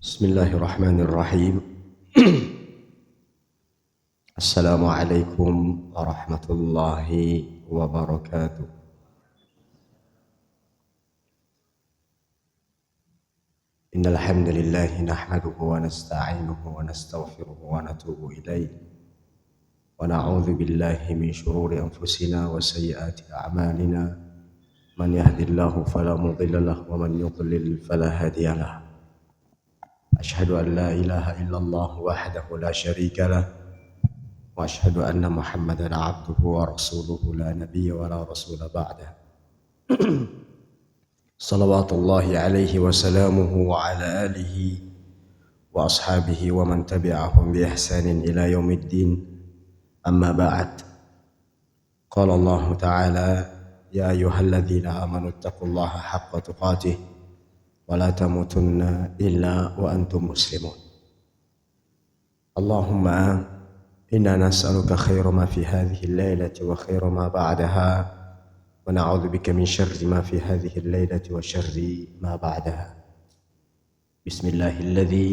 Bismillahirrahmanirrahim. Assalamualaikum warahmatullahi wabarakatuh. Innal hamdalillah nahmaduhu wa nasta'inuhu wa nastaghfiruhu wa natubu ilayh. Wa na'udzu billahi min shururi anfusina wa sayyiati a'malina. Man yahdihillahu fala mudilla lahu wa man yudlil fala hadiya lahu. أشهد أن لا إله إلا الله وحده لا شريك له وأشهد أن محمدا عبده ورسوله لا نبي ولا رسول بعده صلوات الله عليه وسلامه وعلى آله وأصحابه ومن تبعهم بإحسان إلى يوم الدين أما بعد قال الله تعالى يا أيها الذين آمنوا اتقوا الله حق تقاته ولا تموتن إلا وأنتم مسلمون اللهم إنا نسألك خير ما في هذه الليلة وخير ما بعدها ونعوذ بك من شر ما في هذه الليلة وشر ما بعدها بسم الله الذي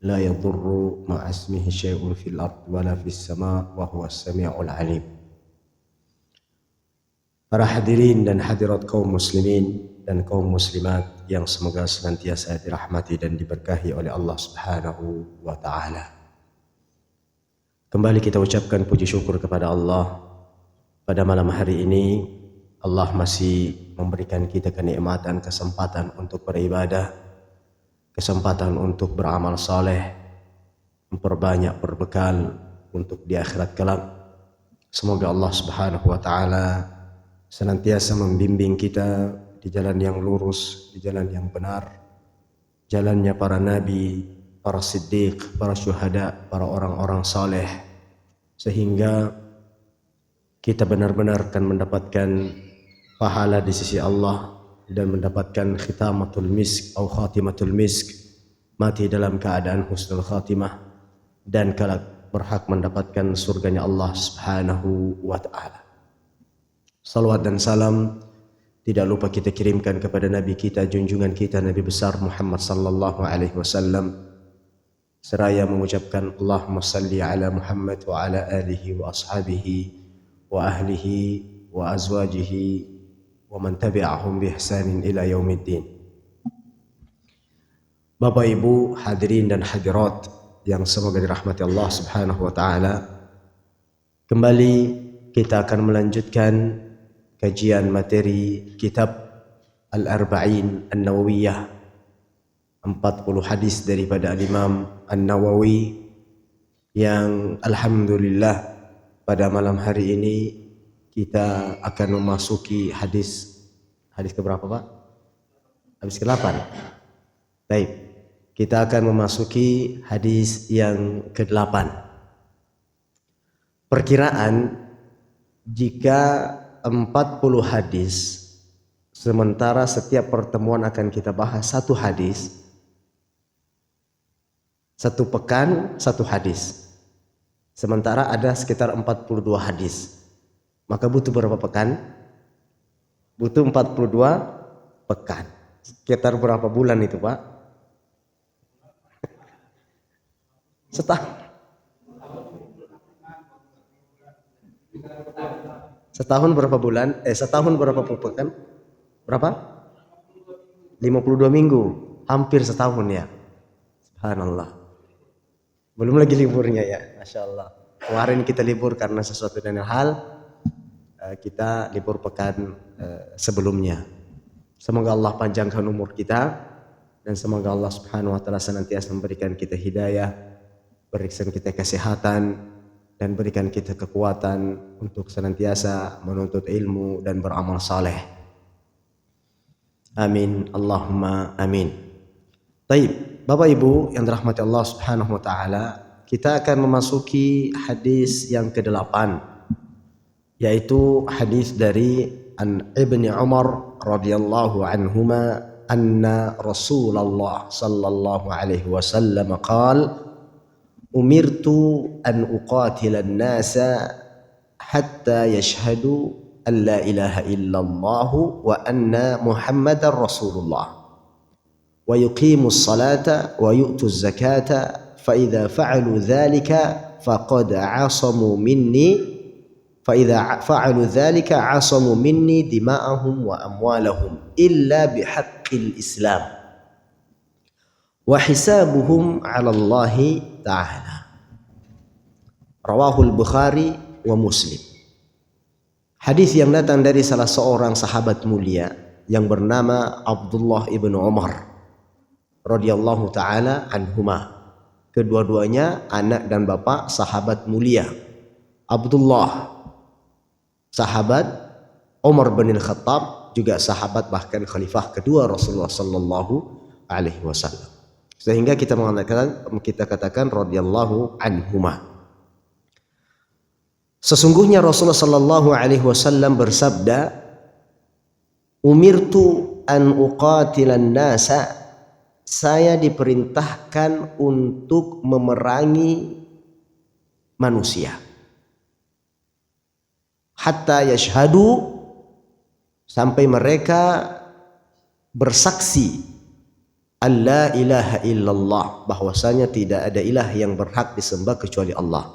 لا يضر مع اسمه شيء في الأرض ولا في السماء وهو السميع العليم. Para hadirin dan hadirat kaum muslimin dan kaum muslimat yang semoga senantiasa dirahmati dan diberkahi oleh Allah Subhanahu wa taala. Kembali kita ucapkan puji syukur kepada Allah. Pada malam hari ini Allah masih memberikan kita kenikmatan, kesempatan untuk beribadah, kesempatan untuk beramal saleh, memperbanyak berbekal untuk di akhirat kelak. Semoga Allah Subhanahu wa taala senantiasa membimbing kita di jalan yang lurus, di jalan yang benar, jalannya para nabi, para siddiq, para syuhada, para orang-orang saleh, sehingga kita benar-benar akan mendapatkan pahala di sisi Allah dan mendapatkan khitamatul misk atau khatimatul misk, mati dalam keadaan husnul khatimah dan kelak berhak mendapatkan surganya Allah Subhanahu wa taala. Salawat dan salam tidak lupa kita kirimkan kepada Nabi kita, junjungan kita, Nabi besar Muhammad sallallahu alaihi wasallam, seraya mengucapkan Allahumma salli ala Muhammad wa ala alihi wa ashabihi wa ahlihi wa azwajihi wa man tabi'ahum bi ihsanin ila yaumiddin. Bapak Ibu hadirin dan hadirat yang semoga dirahmati Allah Subhanahu wa taala, kembali kita akan melanjutkan kajian materi kitab Al-Arba'in An-Nawawiyah, 40 hadis daripada Al-Imam An-Nawawi, yang alhamdulillah pada malam hari ini kita akan memasuki hadis ke berapa Pak? Hadis ke-8. Baik, kita akan memasuki hadis yang ke-8. Perkiraan jika 40 hadis, sementara setiap pertemuan akan kita bahas satu hadis, satu pekan satu hadis, sementara ada sekitar 42 hadis, maka butuh berapa pekan? Butuh 42 pekan. Sekitar berapa bulan itu Pak? Setahun berapa bulan? Setahun berapa pekan? Berapa? 52 minggu. Hampir setahun ya. Subhanallah. Belum lagi liburnya ya. Masya Allah. Kemarin kita libur karena sesuatu dan hal. Kita libur pekan sebelumnya. Semoga Allah panjangkan umur kita. Dan semoga Allah Subhanahu wa ta'ala senantiasa memberikan kita hidayah. Berikan kita kesehatan. Dan berikan kita kekuatan untuk senantiasa menuntut ilmu dan beramal saleh. Amin. Allahumma amin. Baik, Bapak Ibu yang dirahmati Allah Subhanahu wa taala, kita akan memasuki hadis yang ke-8, yaitu hadis dari Ibni Umar radhiyallahu anhuma anna Rasulullah sallallahu alaihi wasallam qala umirtu an uqatila an-nasa hatta yashhadu an la ilaha illallah wa anna Muhammadar Rasulullah wa yuqimus salata wa yu'tuz zakata fa idza fa'alu dzalika faqad 'asamu minni فإذا فعلوا ذلك عصموا مني دماءهم وأموالهم إلا بحق الإسلام وحسابهم على الله تعالى. Rawahul Bukhari wa Muslim. Hadis yang datang dari salah seorang sahabat mulia yang bernama Abdullah ibnu Umar radhiyallahu taala anhuma. Kedua-duanya anak dan bapak sahabat mulia. Abdullah sahabat, Umar bin Khattab juga sahabat, bahkan khalifah kedua Rasulullah sallallahu alaihi wasallam. Sehingga kita katakan radhiyallahu anhuma. Sesungguhnya Rasulullah sallallahu alaihi wasallam bersabda, "Umirtu an uqatilan nasa." Saya diperintahkan untuk memerangi manusia. Hatta yashhadu, sampai mereka bersaksi alla ilaha illallah, bahwasanya tidak ada ilah yang berhak disembah kecuali Allah,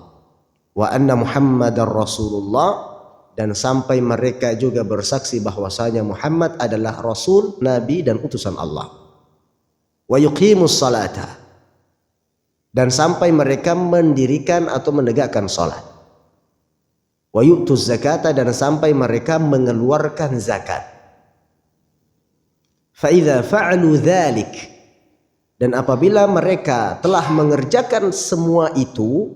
wa anna Muhammadar Rasulullah, dan sampai mereka juga bersaksi bahwasanya Muhammad adalah rasul, nabi dan utusan Allah, wa yuqimus salata, dan sampai mereka mendirikan atau menegakkan salat, wa yu'tuz zakata, dan sampai mereka mengeluarkan zakat. Fa idza fa'alu dzalik, dan apabila mereka telah mengerjakan semua itu,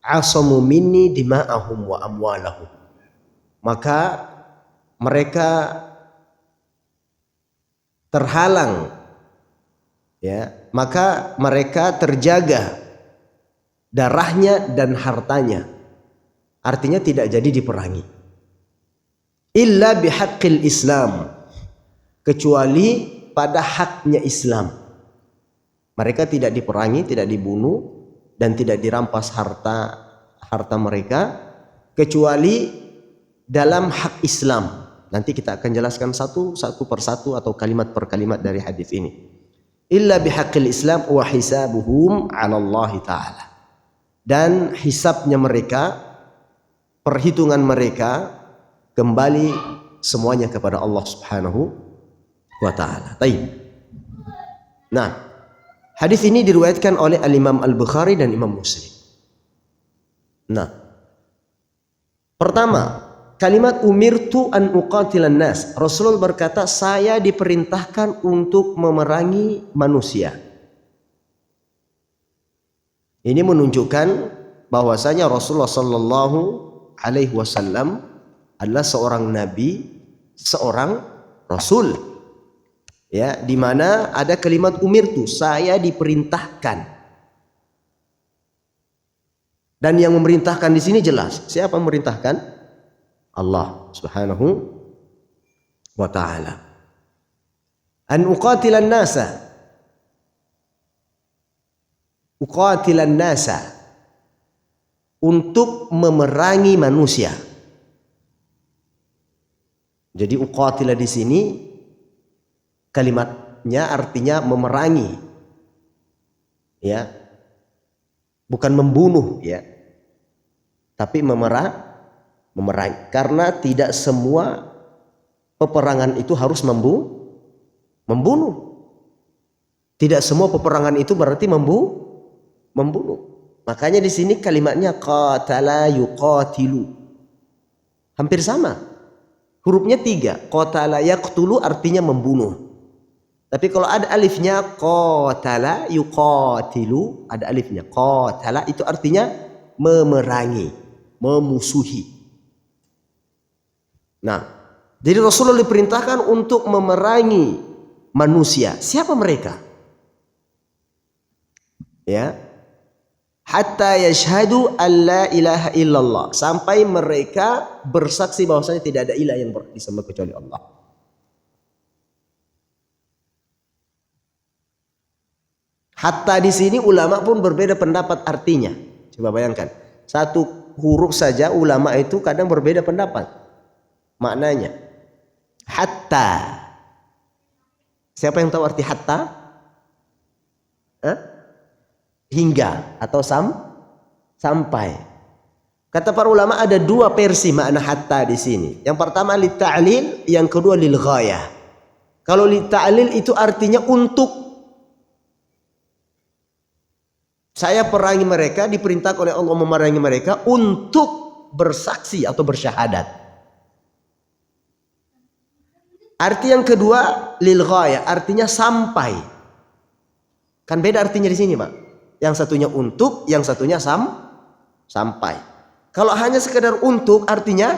asamu minni dima'ahum wa amwalahum, maka mereka terhalang, ya, maka mereka terjaga darahnya dan hartanya. Artinya tidak jadi diperangi. Illa bihaqqil Islam, kecuali pada haknya Islam. Mereka tidak diperangi, tidak dibunuh, dan tidak dirampas harta mereka, kecuali dalam hak Islam. Nanti kita akan jelaskan satu persatu atau kalimat per kalimat dari hadis ini. Illa bihaqqil Islam wa hisabuhum 'ala Allah Ta'ala. Dan hisabnya mereka, perhitungan mereka kembali semuanya kepada Allah Subhanahu wa taala. Baik. Nah, hadis ini diriwayatkan oleh Al-Imam Al-Bukhari dan Imam Muslim. Nah, pertama, kalimat umirtu an uqatilan nas. Rasulullah berkata, saya diperintahkan untuk memerangi manusia. Ini menunjukkan bahwasanya Rasulullah sallallahu alaihi wasallam adalah seorang nabi, seorang rasul, ya, di mana ada kalimat umirtu, saya diperintahkan. Dan yang memerintahkan di sini jelas, siapa memerintahkan? Allah Subhanahu wa taala. An uqatilan nasa, uqatilan nasa, untuk memerangi manusia. Jadi uqatila di sini kalimatnya artinya memerangi, ya, bukan membunuh, ya, tapi memerangi. Karena tidak semua peperangan itu harus membunuh. Tidak semua peperangan itu berarti membunuh. Makanya di sini kalimatnya qatala yuqatilu, hampir sama, hurufnya 3. Qatala yaqtulu artinya membunuh, tapi kalau ada alifnya qatala yuqatilu, ada alifnya qatala, itu artinya memerangi, memusuhi. Nah, jadi Rasulullah diperintahkan untuk memerangi manusia. Siapa mereka? Ya, hatta yashhadu alla ilaha illallah, sampai mereka bersaksi bahwasanya tidak ada ilah yang disembah kecuali Allah. Hatta di sini ulama pun berbeda pendapat artinya. Coba bayangkan, satu huruf saja ulama itu kadang berbeda pendapat maknanya. Hatta, siapa yang tahu arti hatta? hingga atau sampai. Kata para ulama ada dua versi makna hatta di sini. Yang pertama li ta'lil, yang kedua lil ghayah. Kalau li ta'lil itu artinya untuk. Saya perangi mereka, diperintahkan oleh Allah memerangi mereka untuk bersaksi atau bersyahadat. Arti yang kedua lil ghayah, artinya sampai. Kan beda artinya di sini, Pak. Yang satunya untuk, yang satunya sampai. Kalau hanya sekedar untuk, artinya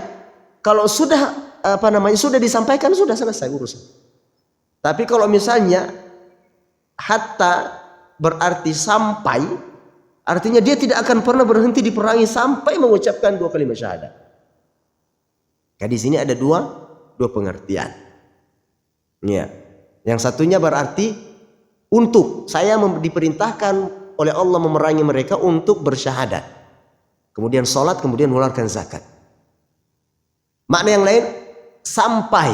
kalau sudah sudah disampaikan, sudah selesai urusan. Tapi kalau misalnya hatta berarti sampai, artinya dia tidak akan pernah berhenti diperangi sampai mengucapkan dua kalimat syahadat. Di sini ada dua pengertian. Ya. Yang satunya berarti untuk, saya diperintahkan oleh Allah memerangi mereka untuk bersyahadat. Kemudian sholat, kemudian mengeluarkan zakat. Makna yang lain, sampai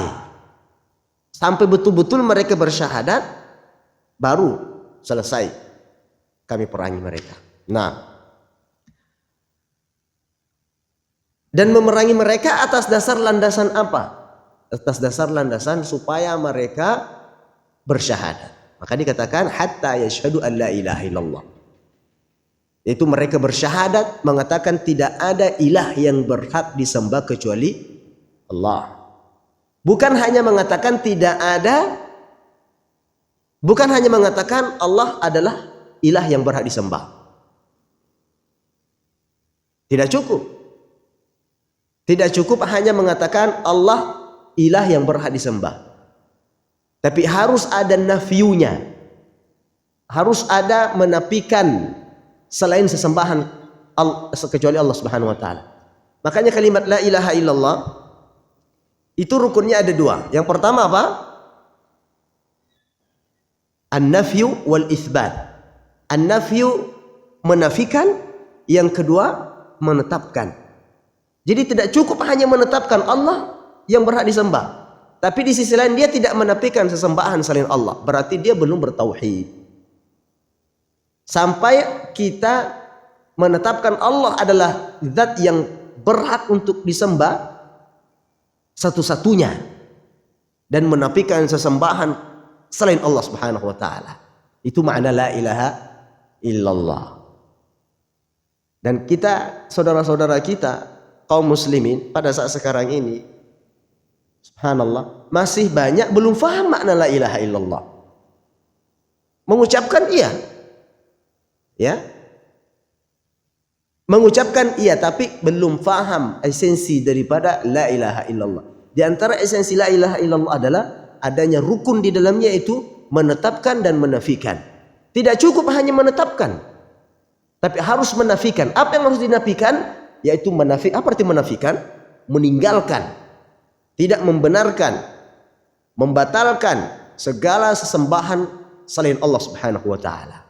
betul-betul mereka bersyahadat, baru selesai kami perangi mereka. Nah, dan memerangi mereka atas dasar landasan apa? Atas dasar landasan supaya mereka bersyahadat. Maka dikatakan hatta yashhadu an la ilaha illallah. Itu mereka bersyahadat mengatakan tidak ada ilah yang berhak disembah kecuali Allah. Bukan hanya mengatakan Allah adalah ilah yang berhak disembah. Tidak cukup hanya mengatakan Allah ilah yang berhak disembah. Tapi harus ada nafiyunya. Harus ada menafikan selain sesembahan kecuali Allah Subhanahu wa taala. Makanya kalimat la ilaha illallah itu rukunnya ada dua. Yang pertama apa? An-nafyu wal itsbat. An-nafyu menafikan, yang kedua menetapkan. Jadi tidak cukup hanya menetapkan Allah yang berhak disembah, tapi di sisi lain dia tidak menafikan sesembahan selain Allah. Berarti dia belum bertauhid. Sampai kita menetapkan Allah adalah zat yang berhak untuk disembah satu-satunya dan menafikan sesembahan selain Allah Subhanahu wa taala. Itu makna la ilaha illallah. Dan kita, saudara-saudara kita kaum muslimin pada saat sekarang ini, subhanallah, masih banyak belum faham makna la ilaha illallah. Mengucapkan iya, ya, mengucapkan iya, tapi belum faham esensi daripada la ilaha illallah. Di antara esensi la ilaha illallah adalah adanya rukun di dalamnya, yaitu menetapkan dan menafikan. Tidak cukup hanya menetapkan, tapi harus menafikan. Apa yang harus dinafikan? Yaitu apa arti menafikan? Meninggalkan, tidak membenarkan, membatalkan segala sesembahan selain Allah Subhanahu wa taala.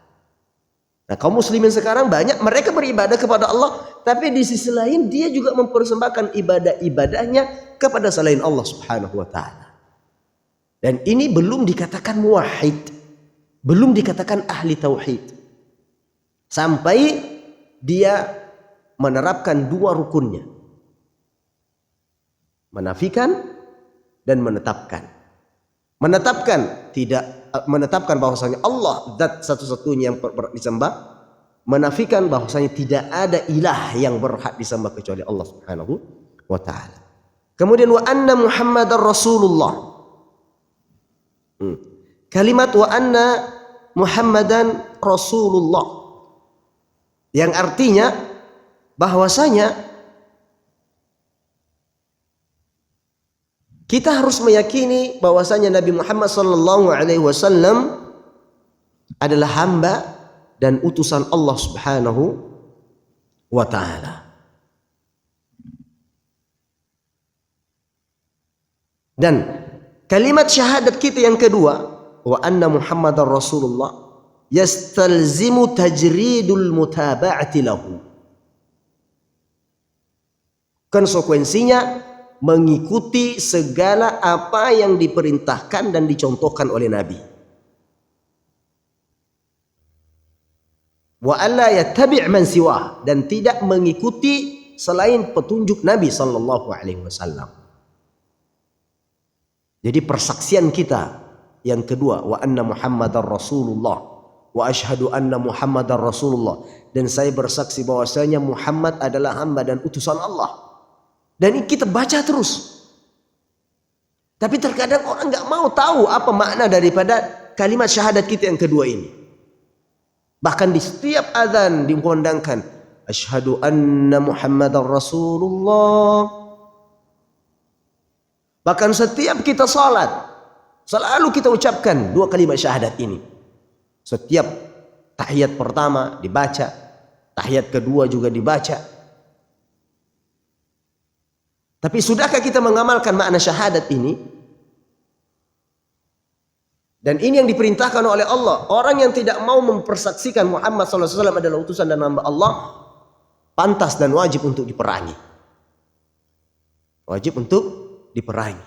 Nah, kaum muslimin sekarang banyak mereka beribadah kepada Allah, tapi di sisi lain dia juga mempersembahkan ibadah-ibadahnya kepada selain Allah Subhanahu wa taala. Dan ini belum dikatakan muwahhid, belum dikatakan ahli tauhid. Sampai dia menerapkan dua rukunnya, menafikan dan menetapkan. Menetapkan bahwasanya Allah zat satu-satunya yang disembah, menafikan bahwasanya tidak ada ilah yang berhak disembah kecuali Allah Subhanahu wa taala. Kemudian wa anna Muhammadar Rasulullah. Kalimat wa anna Muhammadan Rasulullah yang artinya bahwasanya kita harus meyakini bahwasanya Nabi Muhammad sallallahu alaihi wasallam adalah hamba dan utusan Allah Subhanahu wa taala. Dan kalimat syahadat kita yang kedua, wa anna Muhammadar Rasulullah, yastalzimu tajridul mutaba'ati lahu. Konsekuensinya mengikuti segala apa yang diperintahkan dan dicontohkan oleh Nabi. wa alla yattabi' man siwah, dan tidak mengikuti selain petunjuk Nabi sallallahu alaihi wasallam. Jadi persaksian kita yang kedua, wa anna Muhammadar Rasulullah wa asyhadu anna Muhammadar Rasulullah, dan saya bersaksi bahwasanya Muhammad adalah hamba dan utusan Allah. Dan ini kita baca terus. Tapi terkadang orang nggak mau tahu apa makna daripada kalimat syahadat kita yang kedua ini. Bahkan di setiap azan dikumandangkan asyhadu anna Muhammadar Rasulullah. Bahkan setiap kita salat selalu kita ucapkan dua kalimat syahadat ini. Setiap tahiyat pertama dibaca, tahiyat kedua juga dibaca. Tapi sudahkah kita mengamalkan makna syahadat ini? Dan ini yang diperintahkan oleh Allah. Orang yang tidak mau mempersaksikan Muhammad SAW adalah utusan dan hamba Allah, pantas dan wajib untuk diperangi. Wajib untuk diperangi.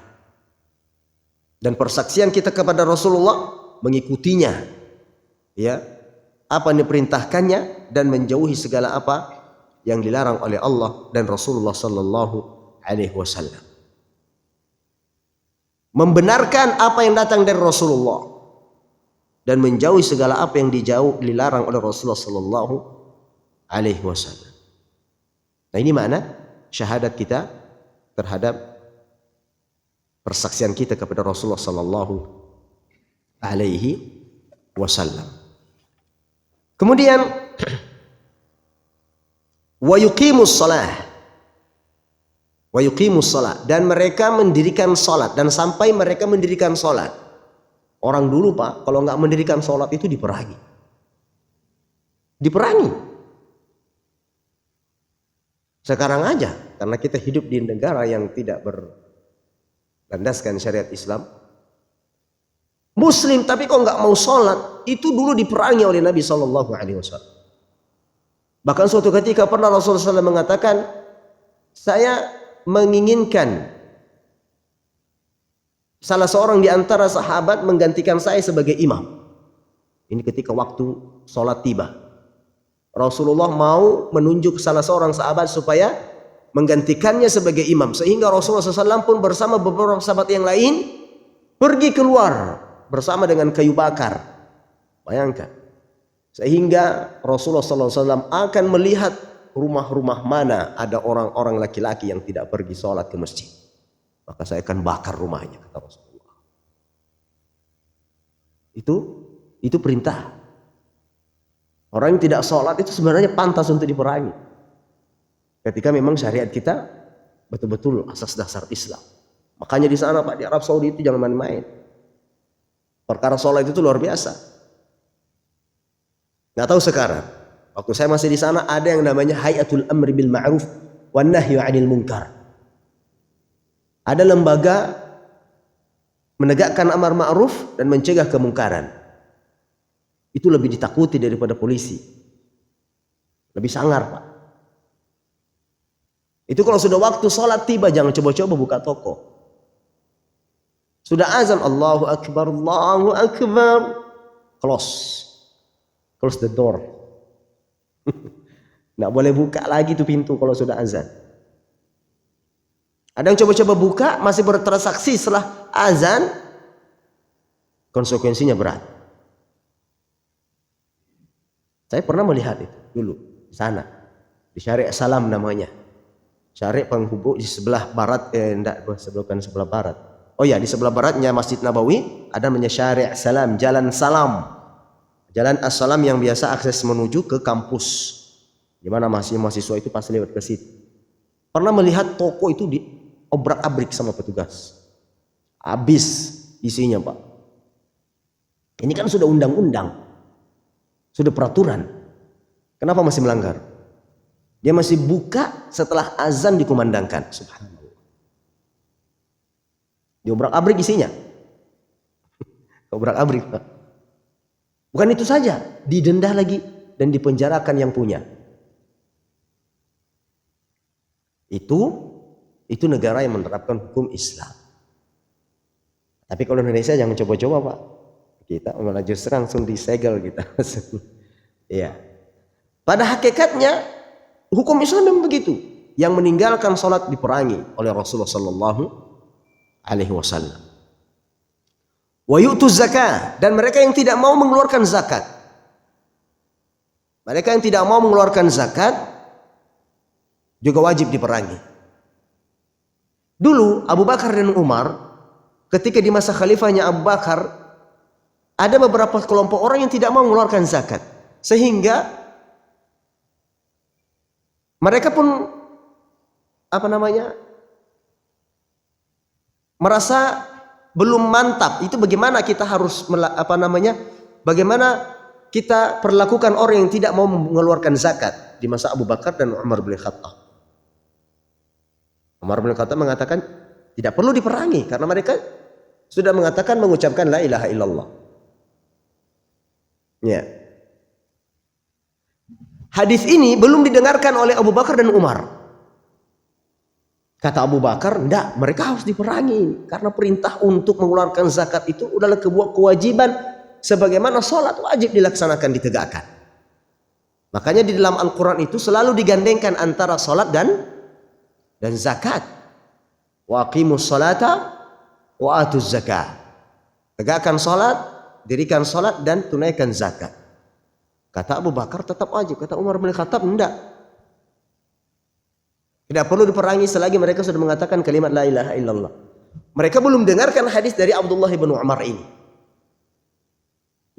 Dan persaksian kita kepada Rasulullah mengikutinya, ya, apa yang diperintahkannya dan menjauhi segala apa yang dilarang oleh Allah dan Rasulullah sallallahu alaihi wasallam. Membenarkan apa yang datang dari Rasulullah dan menjauhi segala apa yang dilarang oleh Rasulullah sallallahu alaihi wasallam. Nah, ini makna syahadat kita terhadap persaksian kita kepada Rasulullah sallallahu alaihi wasallam. Kemudian wa yuqimus shalah, dan mereka mendirikan salat, dan sampai mereka mendirikan salat. Orang dulu Pak, kalau nggak mendirikan salat itu diperangi. Sekarang aja, karena kita hidup di negara yang tidak berlandaskan syariat Islam, Muslim tapi kok nggak mau sholat, itu dulu diperangi oleh Nabi Shallallahu Alaihi Wasallam. Bahkan suatu ketika pernah Rasulullah SAW mengatakan, saya menginginkan salah seorang di antara sahabat menggantikan saya sebagai imam. Ini ketika waktu sholat tiba. Rasulullah mau menunjuk salah seorang sahabat supaya menggantikannya sebagai imam. Sehingga Rasulullah SAW pun bersama beberapa sahabat yang lain pergi keluar bersama dengan kayu bakar. Bayangkan. Sehingga Rasulullah SAW akan melihat rumah-rumah mana ada orang-orang laki-laki yang tidak pergi sholat ke masjid. Maka saya akan bakar rumahnya, kata Rasulullah. Itu perintah. Orang yang tidak sholat itu sebenarnya pantas untuk diperangi. Ketika memang syariat kita betul-betul asas dasar Islam. Makanya di sana Pak, di Arab Saudi itu jangan main-main. Perkara sholat itu luar biasa. Nggak tahu sekarang. Waktu saya masih di sana ada yang namanya Hayatul Amri bil Ma'ruf wan Nahyi 'anil Munkar. Ada lembaga menegakkan amar ma'ruf dan mencegah kemungkaran. Itu lebih ditakuti daripada polisi. Lebih sangar Pak. Itu kalau sudah waktu sholat tiba, jangan coba-coba buka toko. Sudah azan, Allahu Akbar, Allahu Akbar. Close the door. Nggak boleh buka lagi tuh pintu kalau sudah azan. Ada yang coba-coba buka, masih bertransaksi setelah azan, konsekuensinya berat. Saya pernah melihat itu dulu di sana, di Syariq Salam namanya. Syariq penghubung di sebelah barat, bukan sebelah barat. Oh ya, di sebelah baratnya Masjid Nabawi ada namanya Syariq Salam, Jalan Salam. Jalan As-Salam yang biasa akses menuju ke kampus. Di mana mahasiswa itu pasti lewat ke situ. Pernah melihat toko itu diobrak-abrik sama petugas. Habis isinya, Pak. Ini kan sudah undang-undang. Sudah peraturan. Kenapa masih melanggar? Dia masih buka setelah azan dikumandangkan. Subhanallah. Diobrak-abrik isinya. Obrak-abrik, Pak. Bukan itu saja, didenda lagi dan dipenjarakan yang punya. Itu negara yang menerapkan hukum Islam. Tapi kalau Indonesia jangan coba-coba Pak. Kita malah justru langsung disegel kita. Iya. Pada hakikatnya hukum Islam memang begitu. Yang meninggalkan salat diperangi oleh Rasulullah sallallahu alaihi wasallam. Wa yu'tuz zakah, dan mereka yang tidak mau mengeluarkan zakat. Mereka yang tidak mau mengeluarkan zakat juga wajib diperangi. Dulu Abu Bakar dan Umar, ketika di masa khalifahnya Abu Bakar, ada beberapa kelompok orang yang tidak mau mengeluarkan zakat, sehingga mereka pun merasa belum mantap. Itu bagaimana kita harus bagaimana kita perlakukan orang yang tidak mau mengeluarkan zakat di masa Abu Bakar dan Umar bin Khattab. Umar bin Khattab mengatakan tidak perlu diperangi karena mereka sudah mengucapkan la ilaha illallah. Ya. Hadis ini belum didengarkan oleh Abu Bakar dan Umar. Kata Abu Bakar, enggak, mereka harus diperangi karena perintah untuk mengeluarkan zakat itu adalah sebuah kewajiban sebagaimana sholat wajib dilaksanakan, ditegakkan. Makanya di dalam Al-Quran itu selalu digandengkan antara sholat dan zakat. Wa aqimus sholata wa atuz zakah. Tegakkan sholat, dirikan sholat dan tunaikan zakat. Kata Abu Bakar tetap wajib. Kata Umar bin Khattab enggak. Tidak perlu diperangi selagi mereka sudah mengatakan kalimat la ilaha illallah. Mereka belum dengarkan hadis dari Abdullah bin Umar ini,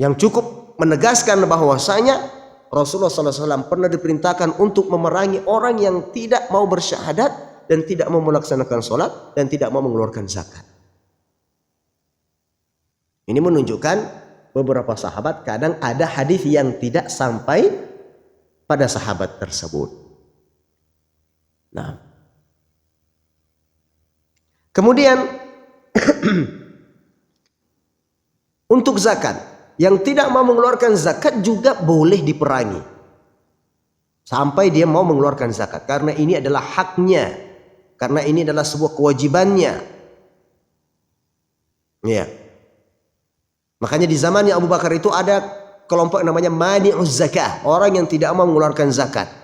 yang cukup menegaskan bahwasanya Rasulullah SAW pernah diperintahkan untuk memerangi orang yang tidak mau bersyahadat dan tidak mau melaksanakan sholat dan tidak mau mengeluarkan zakat. Ini menunjukkan beberapa sahabat kadang ada hadis yang tidak sampai pada sahabat tersebut. Nah, kemudian untuk zakat, yang tidak mau mengeluarkan zakat juga boleh diperangi sampai dia mau mengeluarkan zakat, karena ini adalah haknya, karena ini adalah sebuah kewajibannya. Ya. Makanya di zamannya Abu Bakar itu ada kelompok namanya mani'uz zakah, orang yang tidak mau mengeluarkan zakat.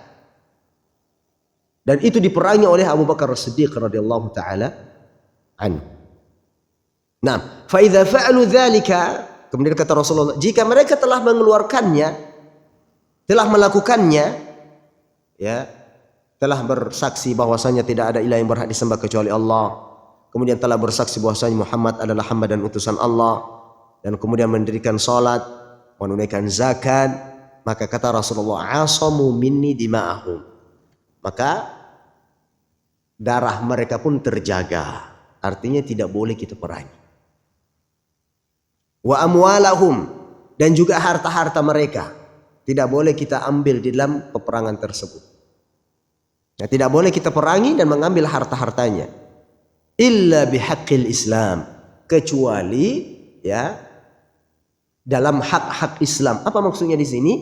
Dan itu diperangi oleh Abu Bakar As-Siddiq radhiyallahu taala anhu. Nah, fa idza fa'alu dzalika, kemudian kata Rasulullah, jika mereka telah mengeluarkannya, telah melakukannya, ya, telah bersaksi bahwasanya tidak ada ilah yang berhak disembah kecuali Allah, kemudian telah bersaksi bahwasanya Muhammad adalah hamba dan utusan Allah, dan kemudian mendirikan salat, menunaikan zakat, maka kata Rasulullah, asamu minni dima'ahum, maka darah mereka pun terjaga, artinya tidak boleh kita perangi. Wa amwalahum, dan juga harta-harta mereka tidak boleh kita ambil di dalam peperangan tersebut. Nah, tidak boleh kita perangi dan mengambil harta-hartanya illa bihaqqil Islam, kecuali ya dalam hak-hak Islam. Apa maksudnya di sini?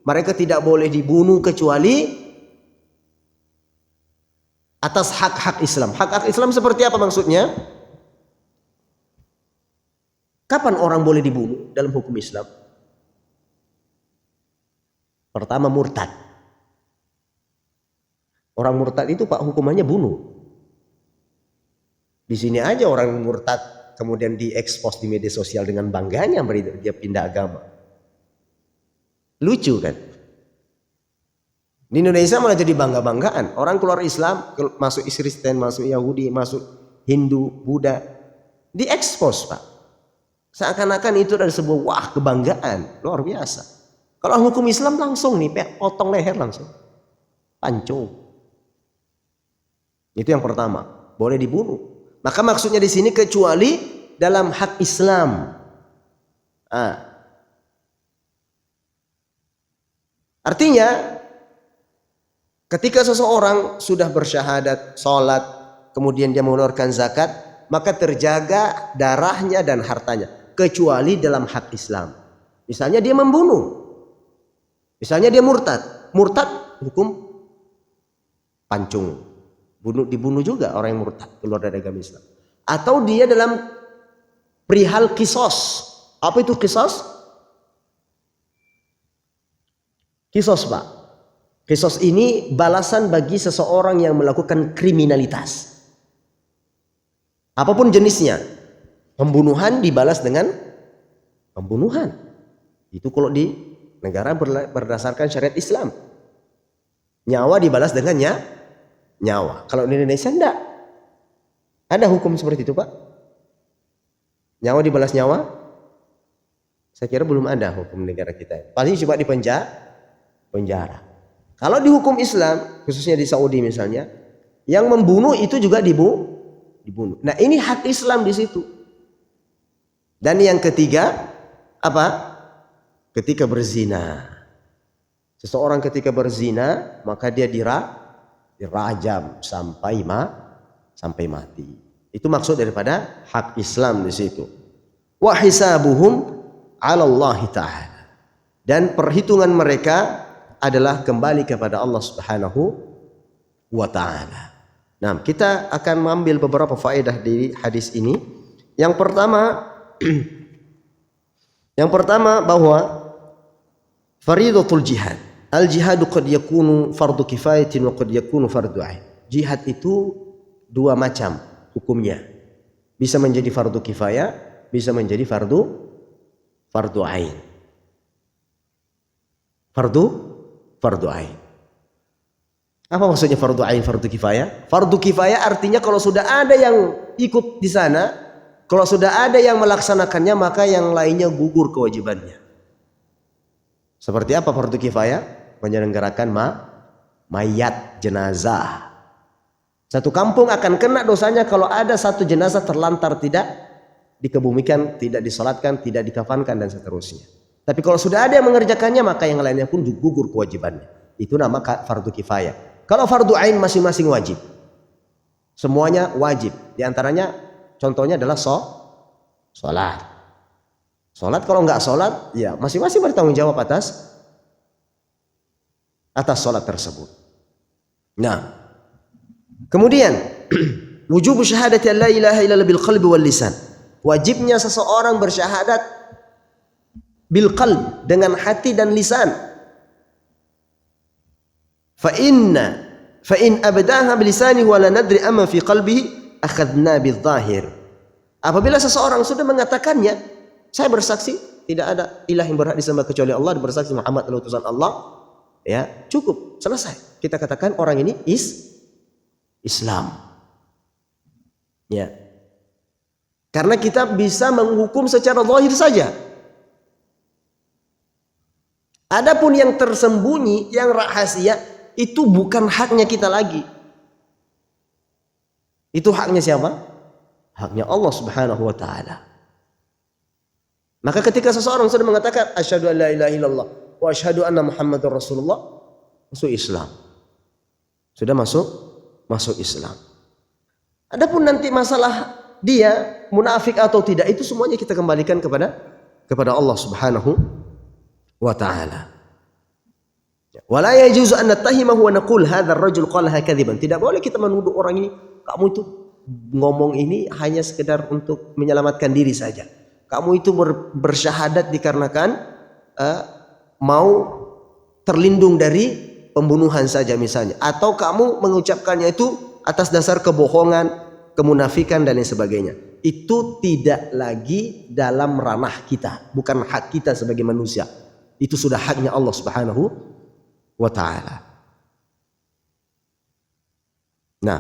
Mereka tidak boleh dibunuh kecuali atas hak-hak Islam. Hak-hak Islam seperti apa maksudnya? Kapan orang boleh dibunuh dalam hukum Islam? Pertama, murtad. Orang murtad itu Pak hukumannya bunuh. Di sini aja orang murtad kemudian diekspos di media sosial dengan bangganya dia pindah agama. Lucu kan? Di Indonesia malah jadi bangga-banggaan. Orang keluar Islam, masuk Kristen, masuk Yahudi, masuk Hindu, Buddha, diekspos Pak. Seakan-akan itu adalah sebuah wah kebanggaan, luar biasa. Kalau hukum Islam langsung nih, potong leher langsung, pancung. Itu yang pertama, boleh dibunuh. Maka maksudnya di sini kecuali dalam hak Islam. Artinya ketika seseorang sudah bersyahadat, sholat, kemudian dia mengeluarkan zakat, maka terjaga darahnya dan hartanya, kecuali dalam hak Islam. Misalnya dia membunuh, misalnya dia murtad, hukum pancung, dibunuh juga orang yang murtad keluar dari agama Islam. Atau dia dalam perihal kisos. Apa itu kisos? Kisos Pak, Qisas ini balasan bagi seseorang yang melakukan kriminalitas. Apapun jenisnya. Pembunuhan dibalas dengan pembunuhan. Itu kalau di negara berdasarkan syariat Islam. Nyawa dibalas dengan nyawa. Kalau di Indonesia enggak. Ada hukum seperti itu, Pak? Nyawa dibalas nyawa? Saya kira belum ada hukum negara kita. Paling coba di penjara. Kalau di hukum Islam, khususnya di Saudi misalnya, yang membunuh itu juga dibunuh. Nah, ini hak Islam di situ. Dan yang ketiga, apa? Ketika berzina. Seseorang ketika berzina, maka dia dirajam sampai mati. Itu maksud daripada hak Islam di situ. Wa hisabuhum 'ala Allah Ta'ala. Dan perhitungan mereka adalah kembali kepada Allah Subhanahu wa Ta'ala. Nah, kita akan mengambil beberapa faedah dari hadis ini. Yang pertama bahwa faridatul jihad. Al-jihadu qad yakunu fardu kifayatin wa qad yakunu fardu ain. Jihad itu dua macam hukumnya. Bisa menjadi fardu kifayah, bisa menjadi fardu ain. Fardu ain. Apa maksudnya fardu ain, fardu kifayah? Fardu kifayah artinya kalau sudah ada yang ikut di sana, kalau sudah ada yang melaksanakannya, maka yang lainnya gugur kewajibannya. Seperti apa fardu kifayah? Menyelenggarakan mayat jenazah. Satu kampung akan kena dosanya kalau ada satu jenazah terlantar tidak dikebumikan, tidak disolatkan, tidak dikafankan dan seterusnya. Tapi kalau sudah ada yang mengerjakannya, maka yang lainnya pun gugur kewajibannya. Itu nama fardu kifayah. Kalau fardu ain masing-masing wajib. Semuanya wajib. Di antaranya contohnya adalah sholat. Sholat kalau nggak sholat, ya masing-masing bertanggung jawab atas sholat tersebut. Nah, kemudian wujub syahadati la ilaha illallah bil qalbi wal lisan. Wajibnya seseorang bersyahadat bil qalb, dengan hati dan lisan. Fa in abdaha bil lisani wa la nadri amma fi qalbihi akhadna bil zahir. Apabila seseorang sudah mengatakannya, saya bersaksi tidak ada ilah yang berhak disembah kecuali Allah, bersaksi Muhammad adalah utusan Allah, ya, cukup, selesai. Kita katakan orang ini Islam. Ya. Karena kita bisa menghukum secara zahir saja. Adapun yang tersembunyi, yang rahasia, itu bukan haknya kita lagi. Itu haknya siapa? Haknya Allah Subhanahu wa Ta'ala. Maka ketika seseorang sudah mengatakan asyhadu an la ilaha illallah wa asyhadu anna Muhammadar Rasulullah, masuk Islam. Sudah masuk Islam. Adapun nanti masalah dia munafik atau tidak, itu semuanya kita kembalikan kepada Allah Subhanahu wa Ta'ala. Wala yajuzu an nattahimahu wa naqul hadzal rajul qalaha kadziban. Tidak boleh kita menuduh orang ini, kamu itu ngomong ini hanya sekedar untuk menyelamatkan diri saja. Kamu itu bersyahadat dikarenakan mau terlindung dari pembunuhan saja misalnya, atau kamu mengucapkannya itu atas dasar kebohongan, kemunafikan dan lain sebagainya. Itu tidak lagi dalam ranah kita, bukan hak kita sebagai manusia. Itu sudah haknya Allah Subhanahu wa Ta'ala. Nah,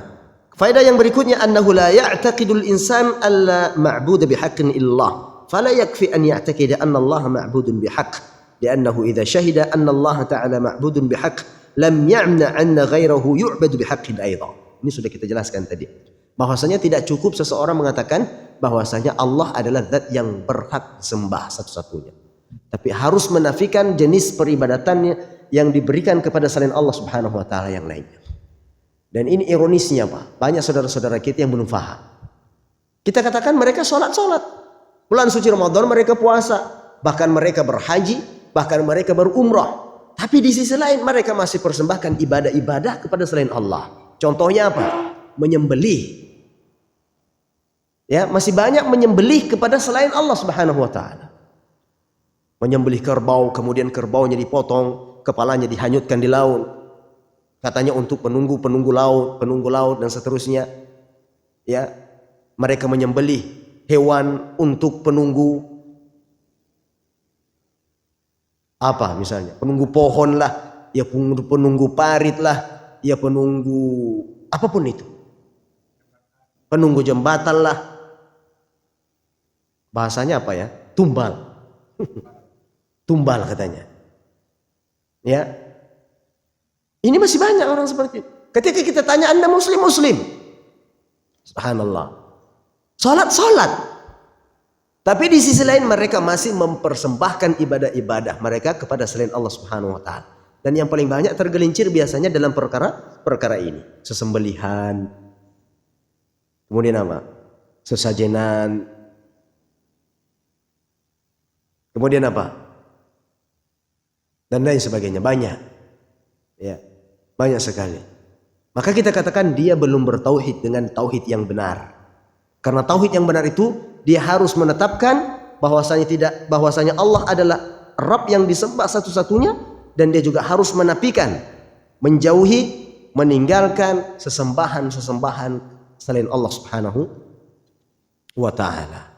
faedah yang berikutnya, annahu la ya'taqidul insan alla ma'budu bihaqqin illallah, fala yakfi an ya'taqida anna Allah ma'budun bihaqq, li'annahu idza syahida anna Allah Ta'ala ma'budun bihaqq lam ya'na anna ghairahu yu'badu bihaqqin aidan. Ini sudah kita jelaskan tadi. Bahwasanya tidak cukup seseorang mengatakan bahwasanya Allah adalah zat yang berhak sembah satu-satunya, tapi harus menafikan jenis peribadatannya yang diberikan kepada selain Allah Subhanahu wa Ta'ala yang lainnya. Dan ini ironisnya, Pak, banyak saudara-saudara kita yang belum paham. Kita katakan mereka sholat, bulan suci Ramadan mereka puasa, bahkan mereka berhaji, bahkan mereka berumrah, tapi di sisi lain mereka masih persembahkan ibadah-ibadah kepada selain Allah. Contohnya apa? Menyembelih. Ya, masih banyak menyembelih kepada selain Allah Subhanahu wa Ta'ala. Menyembelih kerbau, kemudian kerbaunya dipotong, kepalanya dihanyutkan di laut, Katanya untuk penunggu laut dan seterusnya. Ya, mereka menyembelih hewan untuk penunggu apa misalnya? Penunggu pohon lah, ya penunggu parit lah, ya penunggu apapun itu. Penunggu jembatan lah. Bahasanya apa ya? Tumbal. Tumbal katanya. Ya. Ini masih banyak orang seperti itu. Ketika kita tanya, Anda muslim? Subhanallah. Salat. Tapi di sisi lain mereka masih mempersembahkan ibadah-ibadah mereka kepada selain Allah Subhanahu wa taala. Dan yang paling banyak tergelincir biasanya dalam perkara ini. Sesembelihan. Kemudian apa? Sesajenan. Kemudian apa? Dan lain sebagainya. Banyak. Ya, banyak sekali. Maka kita katakan dia belum bertauhid dengan tauhid yang benar. Karena tauhid yang benar itu dia harus menetapkan bahwasanya Allah adalah Rabb yang disembah satu-satunya, dan dia juga harus menafikan, menjauhi, meninggalkan sesembahan selain Allah Subhanahu wa taala.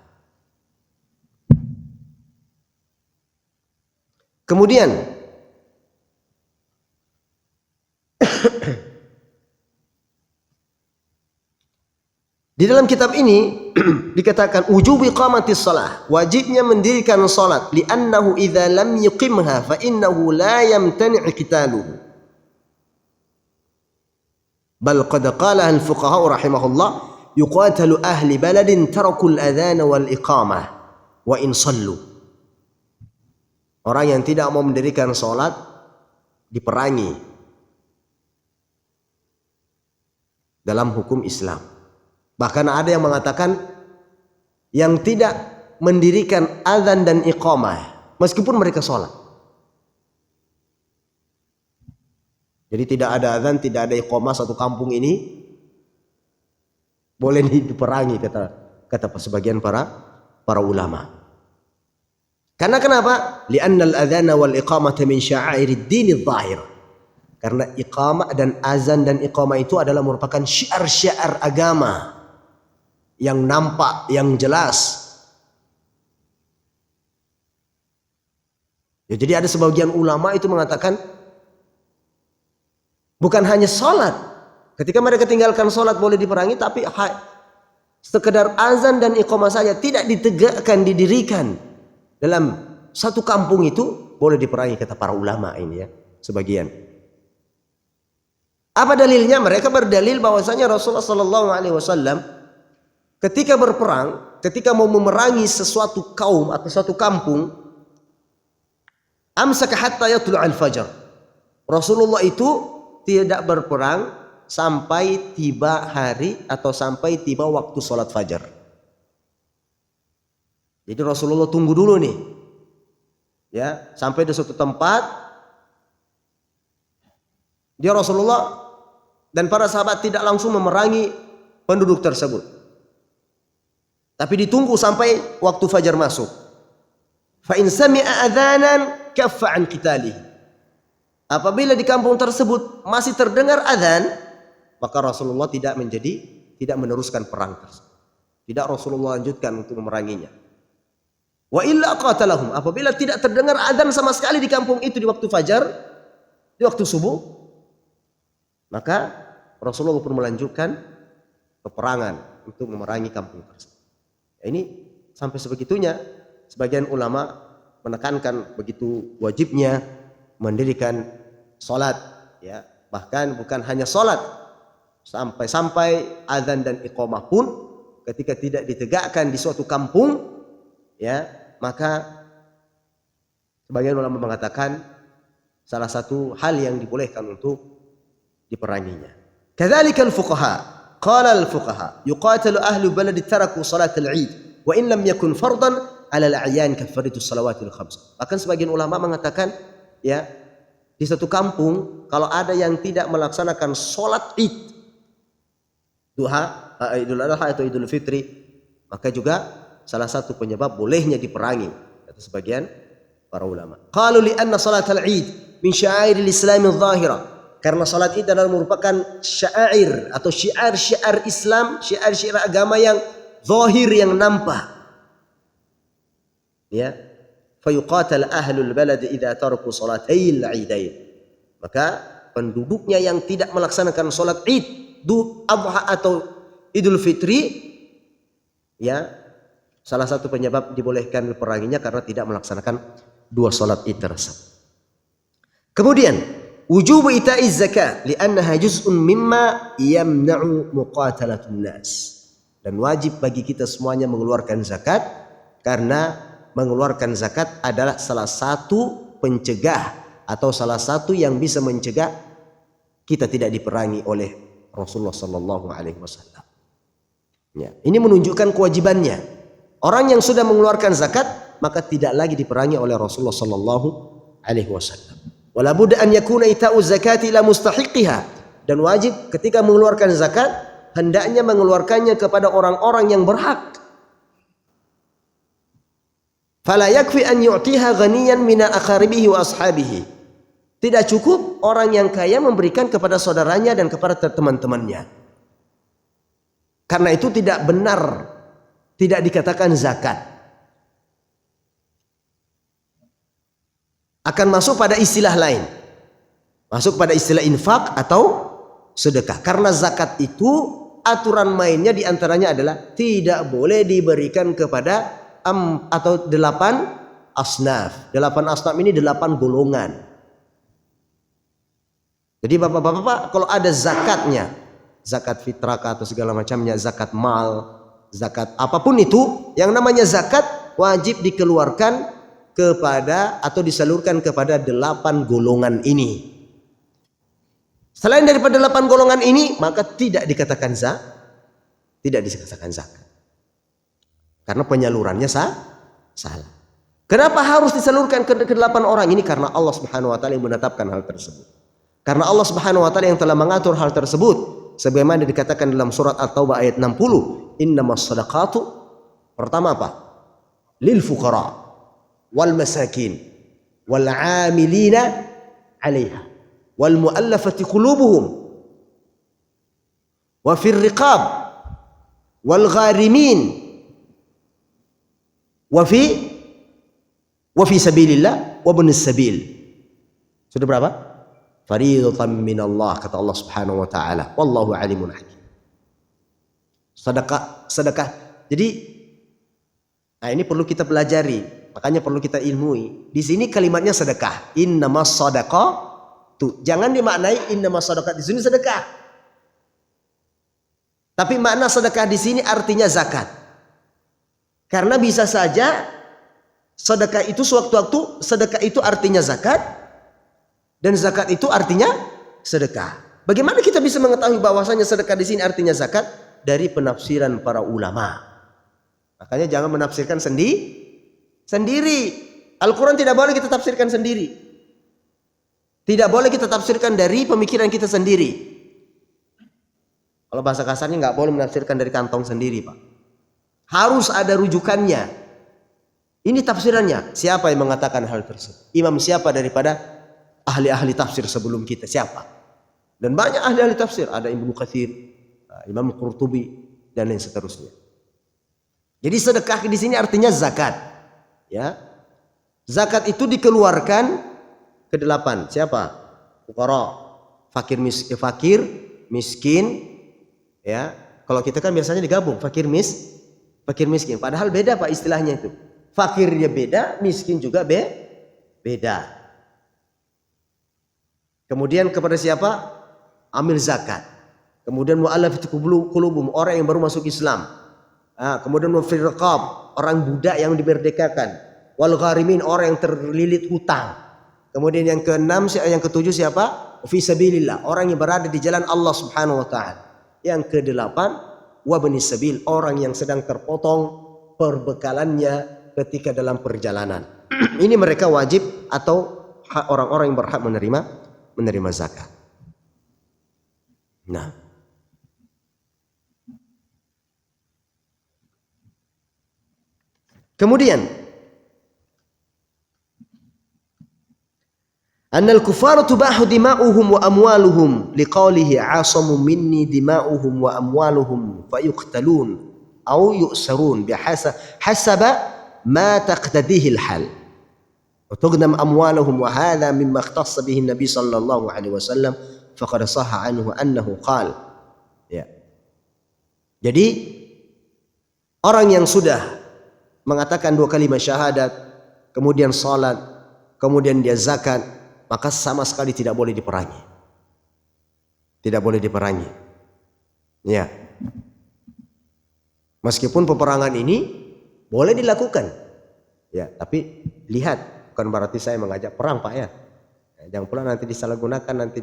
Kemudian di dalam kitab ini dikatakan wujub iqamatis shalah, wajibnya mendirikan salat, li'annahu idza lam yuqimha fa innahu la yamtani' qitaluhu. Bal qad qala al-fuqaha rahimahullah yuqatalu ahli baladin taraku al-adhan wal iqamah wa in sallu. Orang yang tidak mau mendirikan salat diperangi dalam hukum Islam. Bahkan ada yang mengatakan yang tidak mendirikan azan dan iqamah meskipun mereka sholat. Jadi tidak ada azan, tidak ada iqamah satu kampung ini boleh diperangi kata sebagian para ulama. Karena kenapa? Li'anna al-adzana wal iqamata min sya'airid dinidh dhahir. Karena iqamah dan azan dan iqamah itu adalah merupakan syiar-syiar agama yang nampak, yang jelas. Ya, jadi ada sebagian ulama itu mengatakan bukan hanya sholat. Ketika mereka tinggalkan sholat boleh diperangi, tapi sekedar azan dan iqamah saja tidak ditegakkan, didirikan dalam satu kampung itu boleh diperangi kata para ulama ini ya, sebagian. Apa dalilnya? Mereka berdalil bahwasanya Rasulullah SAW ketika berperang, ketika mau memerangi sesuatu kaum atau suatu kampung, amsaka hatta yatlu'al fajar. Rasulullah itu tidak berperang sampai tiba hari atau sampai tiba waktu sholat fajar. Jadi Rasulullah tunggu dulu nih, ya, sampai di suatu tempat. Dia Rasulullah dan para sahabat tidak langsung memerangi penduduk tersebut, tapi ditunggu sampai waktu fajar masuk. Fa in sami'a adzanan kaffa an qitalihi. Apabila di kampung tersebut masih terdengar azan, maka Rasulullah tidak meneruskan perang tersebut. Tidak Rasulullah lanjutkan untuk memeranginya. Wa illa qatalahum. Apabila tidak terdengar azan sama sekali di kampung itu di waktu fajar, di waktu subuh, maka Rasulullah pun melanjutkan peperangan untuk memerangi kampung tersebut. Ini sampai sebegitunya sebagian ulama menekankan begitu wajibnya mendirikan salat, ya. Bahkan bukan hanya salat, sampai azan dan iqamah pun ketika tidak ditegakkan di suatu kampung, ya, maka sebagian ulama mengatakan salah satu hal yang dibolehkan untuk diperanginya. Kadzalika al-fuqaha, qala al-fuqaha yuqatalu ahlu baladi taraku salat al-Eid wa in lam yakun fardan 'ala al-a'yan kafaratu salawatil khams. Bahkan sebagian ulama mengatakan, ya, di satu kampung kalau ada yang tidak melaksanakan salat Id, duha, Idul Adha atau Idul Fitri, maka juga salah satu penyebab bolehnya diperangi kata sebagian para ulama. Qalu li anna salatal Eid min sya'airil Islam adh-dhahira. Karena salat Id adalah merupakan syair atau syiar-syiar Islam, syiar-syiar agama yang zahir, yang nampak. Ya. Fayuqatal ahlul balad idza taraku salatayil idain. Maka penduduknya yang tidak melaksanakan salat Id, Adha atau Idul Fitri, ya, salah satu penyebab dibolehkan peranginya karena tidak melaksanakan dua salat Id tersebut. Kemudian wujub ita'iz zakat li'annaha juz'un mimma yamna'u muqatalatun nas. Dan wajib bagi kita semuanya mengeluarkan zakat karena mengeluarkan zakat adalah salah satu pencegah atau salah satu yang bisa mencegah kita tidak diperangi oleh Rasulullah sallallahu alaihi wasallam. Ya, ini menunjukkan kewajibannya. Orang yang sudah mengeluarkan zakat maka tidak lagi diperangi oleh Rasulullah sallallahu alaihi wasallam. Wala budda an yakuna ita'u zakati ila mustahiqiha, dan wajib ketika mengeluarkan zakat hendaknya mengeluarkannya kepada orang-orang yang berhak. Fala yakfi an yu'tiha ghaniyan min aqaribihi wa ashabihi. Tidak cukup orang yang kaya memberikan kepada saudaranya dan kepada teman-temannya. Karena itu tidak benar, tidak dikatakan zakat. Akan masuk pada istilah lain. Masuk pada istilah infak atau sedekah. Karena zakat itu aturan mainnya diantaranya adalah tidak boleh diberikan kepada atau 8 asnaf. 8 asnaf ini 8 golongan. Jadi bapak-bapak kalau ada zakatnya, zakat fitrah atau segala macamnya, zakat mal, zakat apapun itu, yang namanya zakat wajib dikeluarkan kepada atau disalurkan kepada 8 golongan ini. Selain daripada 8 golongan ini, maka tidak dikatakan zakat. Karena penyalurannya salah. Kenapa harus disalurkan ke 8 orang ini? Karena Allah Subhanahu wa taala yang menetapkan hal tersebut. Karena Allah Subhanahu wa taala yang telah mengatur hal tersebut. Sebagaimana dikatakan dalam surat At-Taubah ayat 60, innamas shadaqatu, pertama apa? Lil fuqara wal masakin wal 'amilina 'alaiha wal mu'allafati qulubuhum wa fir riqab wal gharimin wa fi sabilillah wa ibnis sabil. Sudah berapa? Fariidatan minallah, kata Allah Subhanahu wa taala. Wallahu alimun hakim. Sedekah. Jadi ini perlu kita pelajari, makanya perlu kita ilmui. Di sini kalimatnya sedekah. Innamas shadaqatu. Jangan dimaknai innamas shadaqat di sini sedekah. Tapi makna sedekah di sini artinya zakat. Karena bisa saja sedekah itu sewaktu-waktu sedekah itu artinya zakat dan zakat itu artinya sedekah. Bagaimana kita bisa mengetahui bahwasanya sedekah di sini artinya zakat? Dari penafsiran para ulama. Makanya jangan menafsirkan sendiri. Al-Quran tidak boleh kita tafsirkan sendiri. Tidak boleh kita tafsirkan dari pemikiran kita sendiri. Kalau bahasa kasarnya nggak boleh menafsirkan dari kantong sendiri, Pak. Harus ada rujukannya. Ini tafsirannya. Siapa yang mengatakan hal tersebut? Imam siapa daripada ahli-ahli tafsir sebelum kita? Siapa? Dan banyak ahli-ahli tafsir. Ada Ibnu Katsir, Imam Qurtubi, dan lain seterusnya. Jadi sedekah di sini artinya zakat. Ya, zakat itu dikeluarkan ke 8. Siapa? Fuqara, fakir, miskin. Ya, kalau kita kan biasanya digabung fakir miskin. Padahal beda Pak istilahnya itu. Fakirnya beda, miskin juga beda. Kemudian kepada siapa? Amil zakat. Kemudian mu'allafati qulubuhum, orang yang baru masuk Islam. Kemudian fir riqab, orang budak yang dimerdekakan. Wal gharimin, orang yang terlilit hutang. Kemudian yang ke-6, yang ke-7 siapa? Fi sabilillah, orang yang berada di jalan Allah Subhanahu wa taala. Yang ke-8, wa ibnis sabil, orang yang sedang terpotong perbekalannya ketika dalam perjalanan. Ini mereka wajib atau orang-orang yang berhak menerima zakat. Nah, kemudian Annal kuffara tubahu dima'uhum wa amwaluhum liqaulihi 'asamu minni dima'uhum wa amwaluhum fayuqtalun aw yu'sarun hasaba ma taqtadihi al-hal wa tughnam amwaluhum wa hadha mimma ikhtassa bihi an-nabi sallallahu alaihi wasallam faqad sahha anhu annahu qala. Ya. Jadi orang yang sudah mengatakan 2 kalimat syahadat, kemudian salat, kemudian dia zakat, maka sama sekali tidak boleh diperangi. Tidak boleh diperangi. Ya. Meskipun peperangan ini boleh dilakukan. Ya, tapi lihat, bukan berarti saya mengajak perang, Pak, ya. Jangan pula nanti disalahgunakan, nanti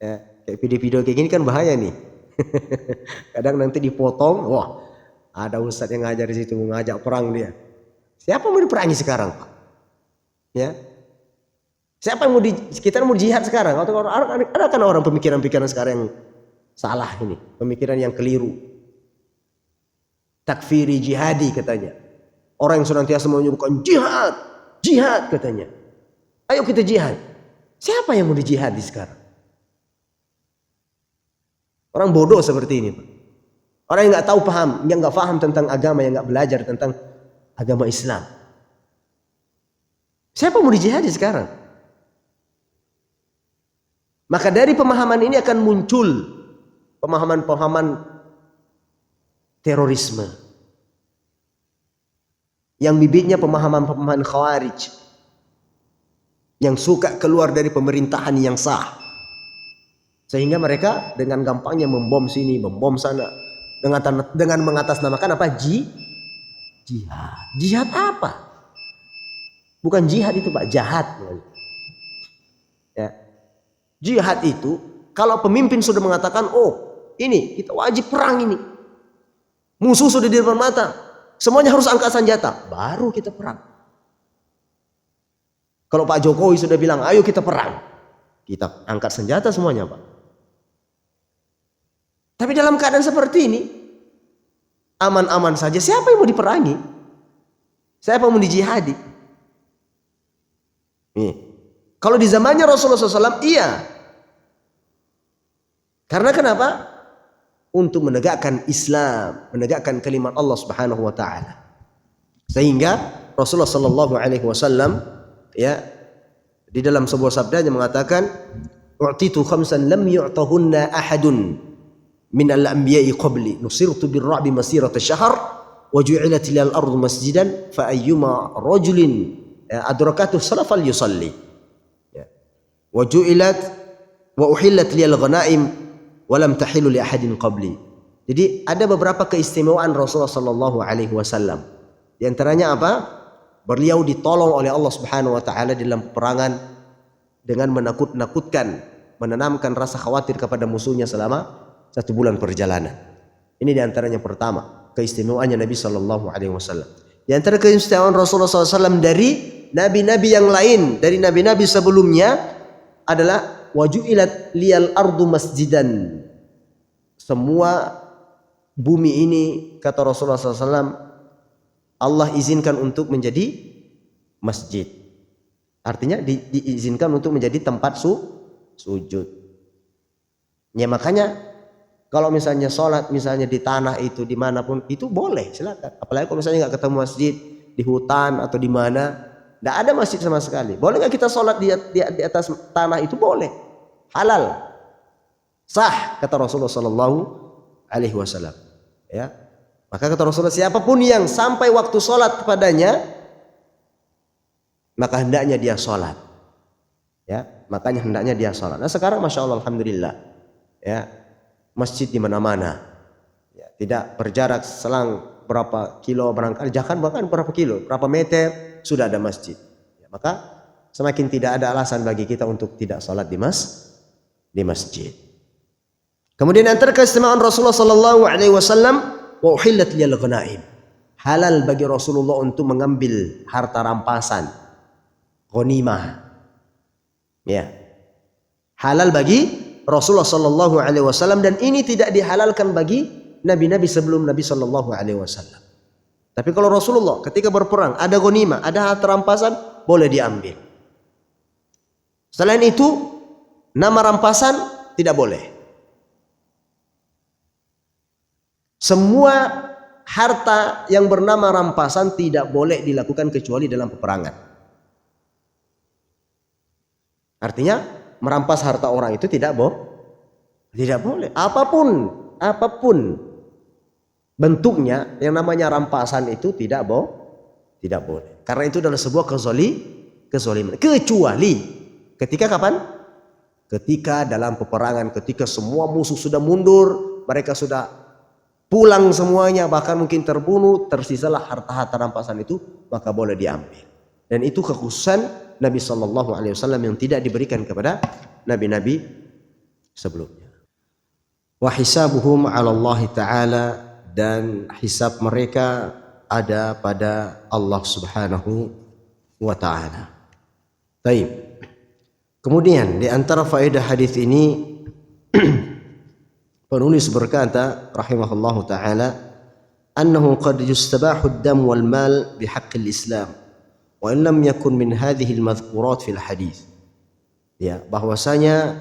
kayak video-video kayak gini kan bahaya nih. Kadang nanti dipotong, wah, ada ustadz yang ngajar di situ mengajak perang dia. Siapa mau diperangi sekarang, Pak? Ya. Siapa yang kita mau jihad sekarang? Ada kan orang pemikiran-pemikiran sekarang yang salah ini, pemikiran yang keliru. Takfiri jihadi katanya. Orang yang senantiasa menyebutkan jihad, jihad katanya. Ayo kita jihad. Siapa yang mau dijihadi sekarang? Orang bodoh seperti ini, Pak. Orang yang nggak tahu paham, yang nggak paham tentang agama, yang nggak belajar tentang agama Islam. Siapa mau dijihadi sekarang? Maka dari pemahaman ini akan muncul pemahaman-pemahaman terorisme. Yang bibitnya pemahaman-pemahaman khawarij. Yang suka keluar dari pemerintahan yang sah. Sehingga mereka dengan gampangnya membom sini, membom sana. Dengan mengatasnamakan apa? Jihad. Jihad apa? Bukan jihad itu, Pak, jahat. Ya. Jihad itu kalau pemimpin sudah mengatakan, oh ini kita wajib perang ini. Musuh sudah di depan mata. Semuanya harus angkat senjata. Baru kita perang. Kalau Pak Jokowi sudah bilang, ayo kita perang. Kita angkat senjata semuanya, Pak. Tapi dalam keadaan seperti ini, aman-aman saja. Siapa yang mau diperangi? Siapa yang mau dijihadi? Nih. Kalau di zamannya Rasulullah SAW, iya. Karena kenapa? Untuk menegakkan Islam, menegakkan kalimat Allah Subhanahu wa taala. Sehingga Rasulullah sallallahu alaihi wasallam ya di dalam sebuah sabdanya mengatakan, "U'titu khamsan lam yu'tahunna ahadun min al-anbiya'i qabli, nusirtu bir-ra'bi masirata syahr wa ju'ilat lil ardu masjidan fa ayyuma rajulin adrakatuhu salafal yusalli." Ya. Wa ju'ilat wa uhillat lil ghanaim walam tahilu li ahadin qabli. Jadi ada beberapa keistimewaan Rasulullah sallallahu alaihi wasallam. Di antaranya apa? Beliau ditolong oleh Allah Subhanahu wa taala dalam peperangan dengan menakut-nakutkan, menanamkan rasa khawatir kepada musuhnya selama 1 bulan perjalanan. Ini di antaranya pertama, keistimewaannya Nabi sallallahu alaihi wasallam. Di antara keistimewaan Rasulullah sallallahu alaihi wasallam dari nabi-nabi yang lain, dari nabi-nabi sebelumnya adalah waju'ilat liyal ardu masjidan. Semua bumi ini, kata Rasulullah SAW, Allah izinkan untuk menjadi masjid. Artinya diizinkan untuk menjadi tempat sujud. Ya makanya kalau misalnya sholat misalnya di tanah itu dimanapun itu boleh, silakan. Apalagi kalau misalnya nggak ketemu masjid di hutan atau di mana, nggak ada masjid sama sekali. Boleh nggak kita sholat di atas tanah itu? Boleh. Halal, sah, kata Rasulullah Sallallahu Alaihi Wasallam. Ya, maka kata Rasulullah, siapapun yang sampai waktu sholat kepadanya, maka hendaknya dia sholat. Ya, makanya hendaknya dia sholat. Nah sekarang, masya Allah, alhamdulillah, ya, masjid di mana-mana. Ya, tidak berjarak selang berapa kilo barangkali, bahkan berapa kilo, berapa meter sudah ada masjid. Ya, maka semakin tidak ada alasan bagi kita untuk tidak sholat di masjid. Kemudian antara keistimewaan Rasulullah sallallahu alaihi wasallam, wa uhillat lil ghanaim. Halal bagi Rasulullah untuk mengambil harta rampasan, ghanimah. Ya. Halal bagi Rasulullah sallallahu alaihi wasallam, dan ini tidak dihalalkan bagi nabi-nabi sebelum Nabi sallallahu alaihi wasallam. Tapi kalau Rasulullah ketika berperang ada ghanimah, ada harta rampasan, boleh diambil. Selain itu, nama rampasan tidak boleh. Semua harta yang bernama rampasan tidak boleh dilakukan kecuali dalam peperangan. Artinya merampas harta orang itu tidak boleh. Apapun bentuknya yang namanya rampasan itu tidak boleh. Karena itu adalah sebuah kezaliman. Kecuali ketika kapan? Ketika dalam peperangan, ketika semua musuh sudah mundur, mereka sudah pulang semuanya, bahkan mungkin terbunuh, tersisalah harta-harta rampasan itu, maka boleh diambil. Dan itu kekhususan Nabi Shallallahu Alaihi Wasallam yang tidak diberikan kepada nabi-nabi sebelumnya. Wa hisabuhum 'ala Allah Ta'ala, dan hisab mereka ada pada Allah Subhanahu wa Ta'ala. Baik. Kemudian di antara faedah hadis ini penulis berkata rahimahullahu taala, annahu qad yustabahu ad-dam wal mal bihaqqi al-Islam wa in lam yakun min hadhihi al-madhkurat fil hadis. Ya, bahwasanya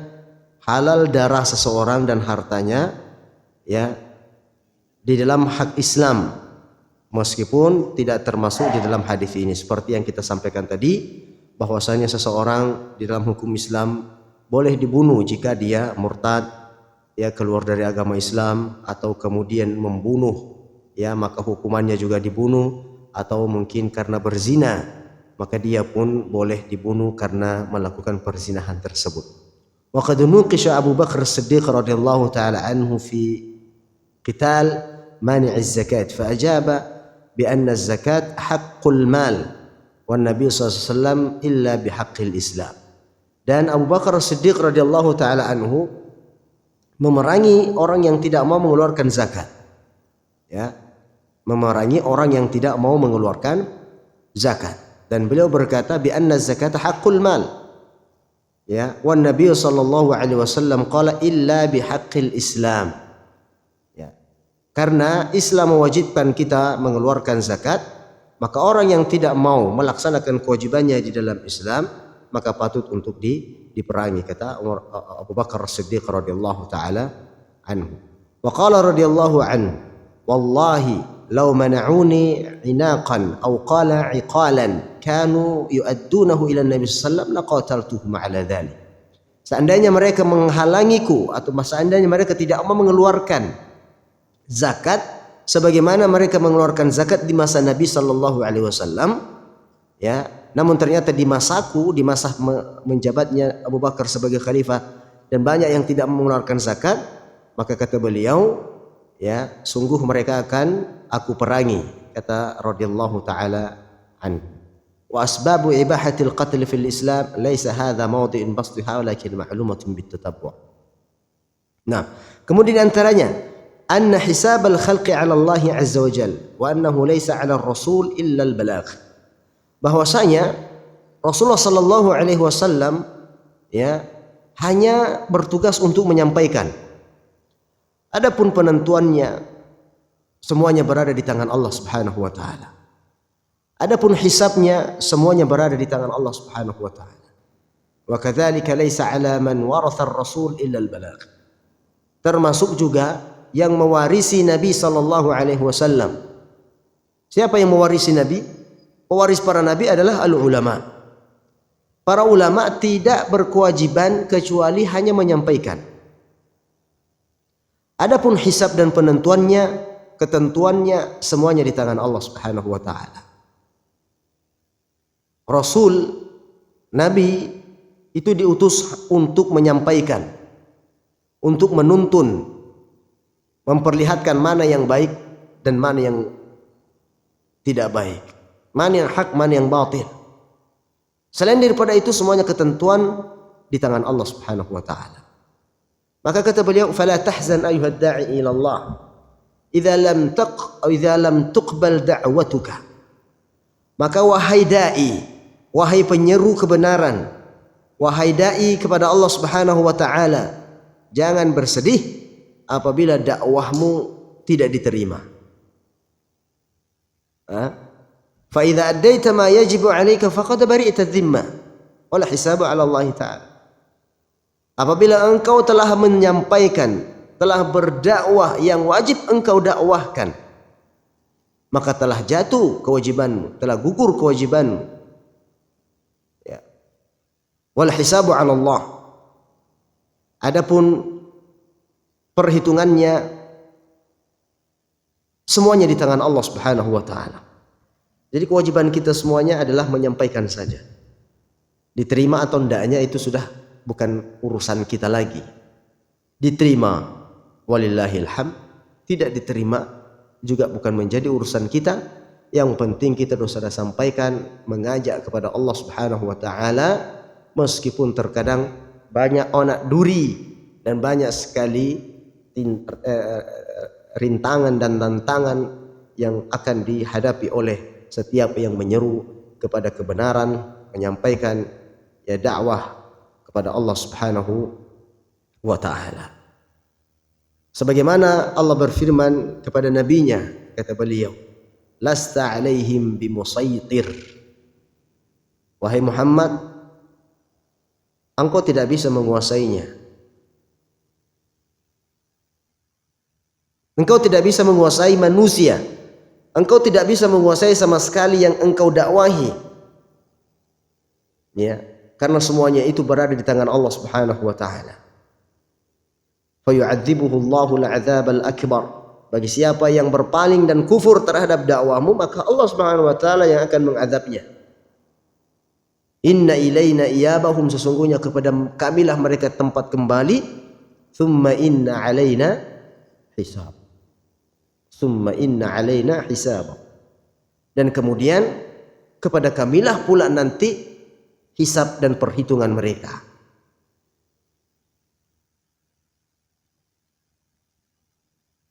halal darah seseorang dan hartanya ya di dalam hak Islam meskipun tidak termasuk di dalam hadis ini, seperti yang kita sampaikan tadi, bahwasanya seseorang di dalam hukum Islam boleh dibunuh jika dia murtad, ya keluar dari agama Islam, atau kemudian membunuh, ya maka hukumannya juga dibunuh, atau mungkin karena berzina maka dia pun boleh dibunuh karena melakukan perzinahan tersebut. Wa qad nuqisha Abu Bakar As-Siddiq radhiyallahu taala anhu fi qital mani' az-zakat fa ajaba bi anna az-zakat haqqul mal wan Nabi sallallahu alaihi wasallam illa bihaqqil Islam. Dan Abu Bakar As-Siddiq radhiyallahu taala anhu memerangi orang yang tidak mau mengeluarkan zakat. Ya, memerangi orang yang tidak mau mengeluarkan zakat. Dan beliau berkata bi anna az-zakata haqqul mal. Ya, wan Nabi sallallahu alaihi wasallam qala illa bihaqqil Islam. Ya. Karena Islam mewajibkan kita mengeluarkan zakat, maka orang yang tidak mau melaksanakan kewajibannya di dalam Islam maka patut untuk diperangi, kata Abu Bakar As-Siddiq radhiyallahu taala anhu. Wa qala radhiyallahu anhu, wallahi law mana'uni inaqan aw qala iqalan kanu yu'addunahu ila Nabi sallallahu alaihi wasallam laqataltuhum ala dhalik. Seandainya mereka menghalangiku, atau seandainya mereka tidak mau mengeluarkan zakat sebagaimana mereka mengeluarkan zakat di masa Nabi sallallahu alaihi wasallam, ya, namun ternyata di masaku, di masa menjabatnya Abu Bakar sebagai khalifah, dan banyak yang tidak mengeluarkan zakat, maka kata beliau, ya, sungguh mereka akan aku perangi, kata radhiyallahu taala anhu. Wa asbabu ibahatil qatl fil Islam laisa hadha mawdi'un basṭiha walakin ma'lumatun bitatabbu'. Nah, kemudian antaranya anna hisab al-khalqi 'ala Allah 'azza wa jalla wa annahu laisa 'ala ar-rasul illa al-balagh. Bahwasanya Rasulullah sallallahu alaihi wasallam ya hanya bertugas untuk menyampaikan. Adapun penentuannya semuanya berada di tangan Allah Subhanahu wa taala. Adapun hisabnya semuanya berada di tangan Allah Subhanahu wa taala. Wa kadzalika laisa 'ala man waratha ar-rasul illa al-balagh. Termasuk juga yang mewarisi Nabi sallallahu alaihi wasallam. Siapa yang mewarisi Nabi? Pewaris para nabi adalah al-ulama. Para ulama tidak berkewajiban kecuali hanya menyampaikan. Adapun hisab dan penentuannya, ketentuannya semuanya di tangan Allah Subhanahu wa taala. Rasul, nabi itu diutus untuk menyampaikan, untuk menuntun, memperlihatkan mana yang baik dan mana yang tidak baik, mana yang hak, mana yang batil. Selain daripada itu semuanya ketentuan di tangan Allah Subhanahu wa taala. Maka kata beliau, "Fala tahzan ayyuhad da'i ila Allah idza lam tuqbal da'watuka." Maka wahai dai, wahai penyeru kebenaran, wahai dai kepada Allah Subhanahu wa taala, jangan bersedih apabila dakwahmu tidak diterima. Fa idza addaita ma yajibu 'alaika faqad bari'ta dhimma wal hisabu 'ala Allah Ta'ala. Apabila engkau telah menyampaikan, telah berdakwah yang wajib engkau dakwahkan, maka telah jatuh kewajibanmu, telah gugur kewajibanmu. Ya. Wal hisabu 'ala Allah. Adapun perhitungannya semuanya di tangan Allah Subhanahu wa taala. Jadi kewajiban kita semuanya adalah menyampaikan saja. Diterima atau tidaknya itu sudah bukan urusan kita lagi. Diterima walillahil hamd, tidak diterima juga bukan menjadi urusan kita. Yang penting kita sudah sampaikan, mengajak kepada Allah Subhanahu wa taala, meskipun terkadang banyak onak duri dan banyak sekali rintangan dan tantangan yang akan dihadapi oleh setiap yang menyeru kepada kebenaran, menyampaikan ya dakwah kepada Allah Subhanahu wa taala. Sebagaimana Allah berfirman kepada nabinya, kata beliau, lasta alaihim bimusaitir. Wahai Muhammad, engkau tidak bisa menguasainya. Engkau tidak bisa menguasai manusia. Engkau tidak bisa menguasai sama sekali yang engkau dakwahi. Ya, karena semuanya itu berada di tangan Allah Subhanahu wa taala. Fa yu'adzibuhu Allahu al-'adzab al-akbar. Bagi siapa yang berpaling dan kufur terhadap dakwahmu, maka Allah Subhanahu wa taala yang akan mengazabnya. Inna ilaina iyabahum, sesungguhnya kepada kamilah mereka tempat kembali. Thumma inna alaina hisab. Thumma inna alaina hisab. Dan kemudian kepada kamilah pula nanti hisab dan perhitungan mereka.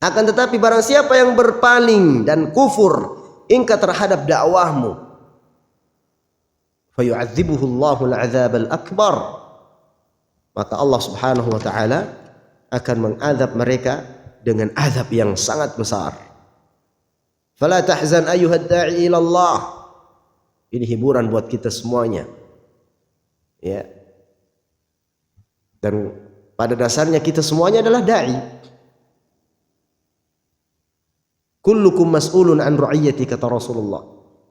Akan tetapi barang siapa yang berpaling dan kufur ingkar terhadap dakwahmu, fayu'adzibuhu Allahu al-'adzab al-akbar, maka Allah Subhanahu wa taala akan mengazab mereka dengan azab yang sangat besar. Fala tahzan ayyuhad da'i ila Allah. Ini hiburan buat kita semuanya. Ya. Dan pada dasarnya kita semuanya adalah dai. Kullukum mas'ulun an ru'iyyati, kata Rasulullah.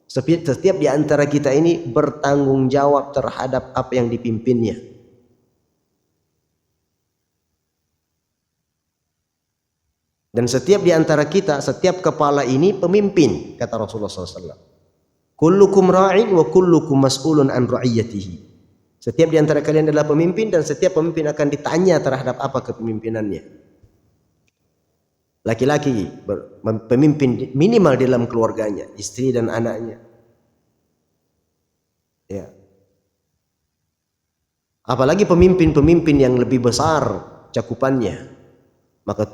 Setiap di antara kita ini bertanggung jawab terhadap apa yang dipimpinnya. Dan setiap di antara kita, setiap kepala ini pemimpin, kata Rasulullah SAW. Kullukum ra'in wa kullukum mas'ulun an ru'iyyatihi. Setiap di antara kalian adalah pemimpin dan setiap pemimpin akan ditanya terhadap apa kepemimpinannya. Laki-laki pemimpin minimal di dalam keluarganya, istri dan anaknya. Ya. Apalagi pemimpin-pemimpin yang lebih besar cakupannya, maka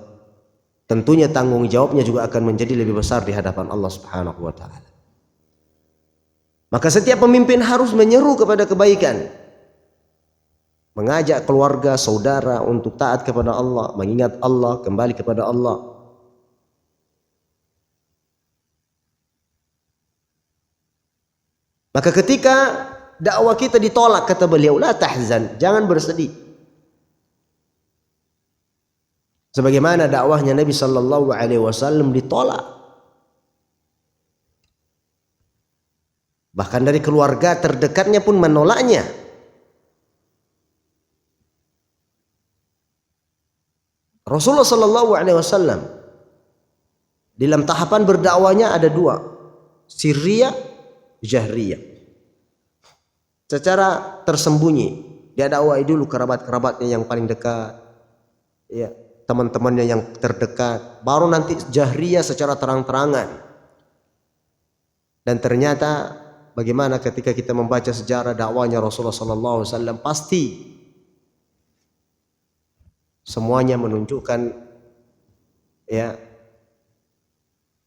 tentunya tanggung jawabnya juga akan menjadi lebih besar di hadapan Allah Subhanahu wa taala. Maka setiap pemimpin harus menyeru kepada kebaikan, mengajak keluarga, saudara untuk taat kepada Allah, mengingat Allah, kembali kepada Allah. Maka ketika dakwah kita ditolak, kata beliau, la tahzan, jangan bersedih. Sebagaimana dakwahnya Nabi sallallahu alaihi wasallam ditolak. Bahkan dari keluarga terdekatnya pun menolaknya. Rasulullah sallallahu alaihi wasallam dalam tahapan berdakwahnya ada dua, sirriyah, jahriyah. Secara tersembunyi, dia dakwah dulu kerabat-kerabatnya yang paling dekat, ya, teman-temannya yang terdekat, baru nanti jahriyah secara terang-terangan. Dan ternyata bagaimana ketika kita membaca sejarah dakwahnya Rasulullah sallallahu alaihi wasallam, pasti semuanya menunjukkan ya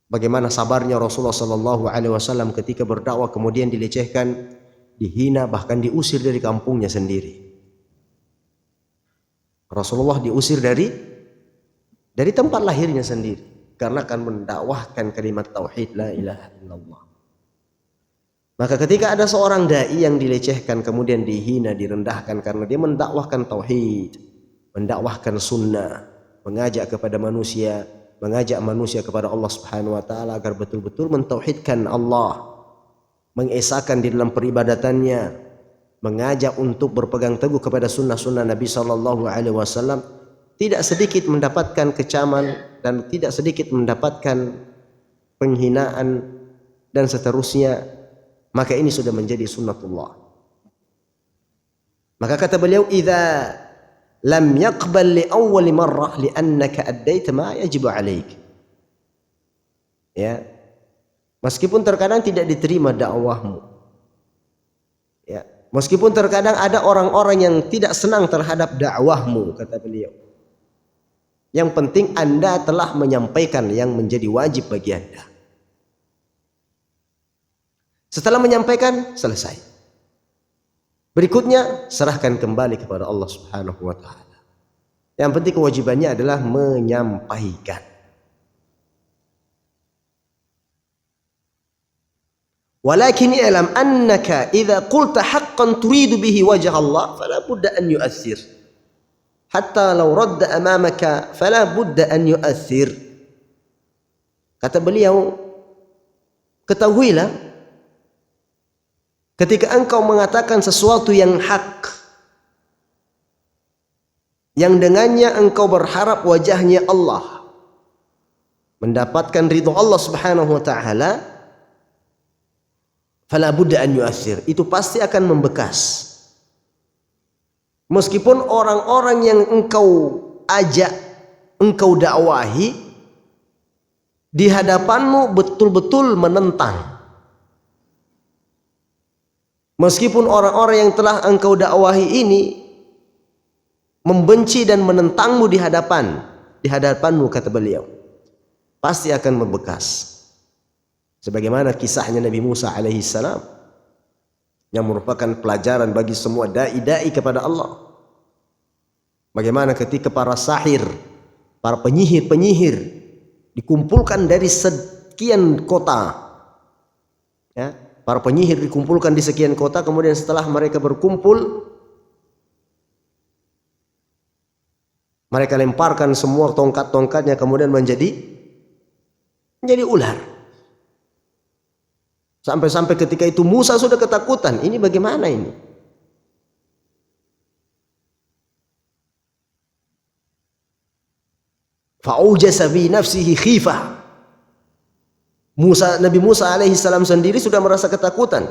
bagaimana sabarnya Rasulullah sallallahu alaihi wasallam ketika berdakwah kemudian dilecehkan, dihina, bahkan diusir dari kampungnya sendiri. Rasulullah diusir dari tempat lahirnya sendiri karena akan mendakwahkan kalimat tauhid la ilaha illallah. Maka ketika ada seorang dai yang dilecehkan, kemudian dihina, direndahkan karena dia mendakwahkan tauhid, mendakwahkan sunnah, mengajak kepada manusia, mengajak manusia kepada Allah Subhanahu wa taala agar betul-betul mentauhidkan Allah, mengesahkan di dalam peribadatannya, mengajak untuk berpegang teguh kepada sunnah-sunnah Nabi sallallahu alaihi wasallam, tidak sedikit mendapatkan kecaman dan tidak sedikit mendapatkan penghinaan dan seterusnya. Maka ini sudah menjadi sunnatullah. Maka kata beliau, idza lam yaqbal li awwal marrah li'annaka addaita ma yajibu 'alaik. Ya. Meskipun terkadang tidak diterima dakwahmu. Ya. Meskipun terkadang ada orang-orang yang tidak senang terhadap dakwahmu, kata beliau. Yang penting Anda telah menyampaikan yang menjadi wajib bagi Anda. Setelah menyampaikan, selesai. Berikutnya, serahkan kembali kepada Allah Subhanahu wa taala. Yang penting kewajibannya adalah menyampaikan. Walakin i'lam annaka idza qulta haqqan turidu bihi wajha Allah fala budda an yu'athir. Hatta law radda amamaka fala budda an yu'athir. Kata beliau, ketahuilah, ketika engkau mengatakan sesuatu yang hak, yang dengannya engkau berharap wajahnya Allah, mendapatkan ridho Allah Subhanahu wa taala, fala budda an yu'athir, itu pasti akan membekas. Meskipun orang-orang yang engkau ajak, engkau dakwahi, di hadapanmu betul-betul menentang. Meskipun orang-orang yang telah engkau dakwahi ini membenci dan menentangmu di hadapanmu, kata beliau, pasti akan membekas. Sebagaimana kisahnya Nabi Musa alaihi salam yang merupakan pelajaran bagi semua dai-dai kepada Allah. Bagaimana ketika para sahir, para penyihir-penyihir dikumpulkan dari sekian kota, ya, para penyihir dikumpulkan di sekian kota, kemudian setelah mereka berkumpul, mereka lemparkan semua tongkat-tongkatnya kemudian menjadi ular. Sampai-sampai ketika itu Musa sudah ketakutan, ini bagaimana ini? Fa'ujasa bi nafsihi khifah. Nabi Musa alaihi salam sendiri sudah merasa ketakutan.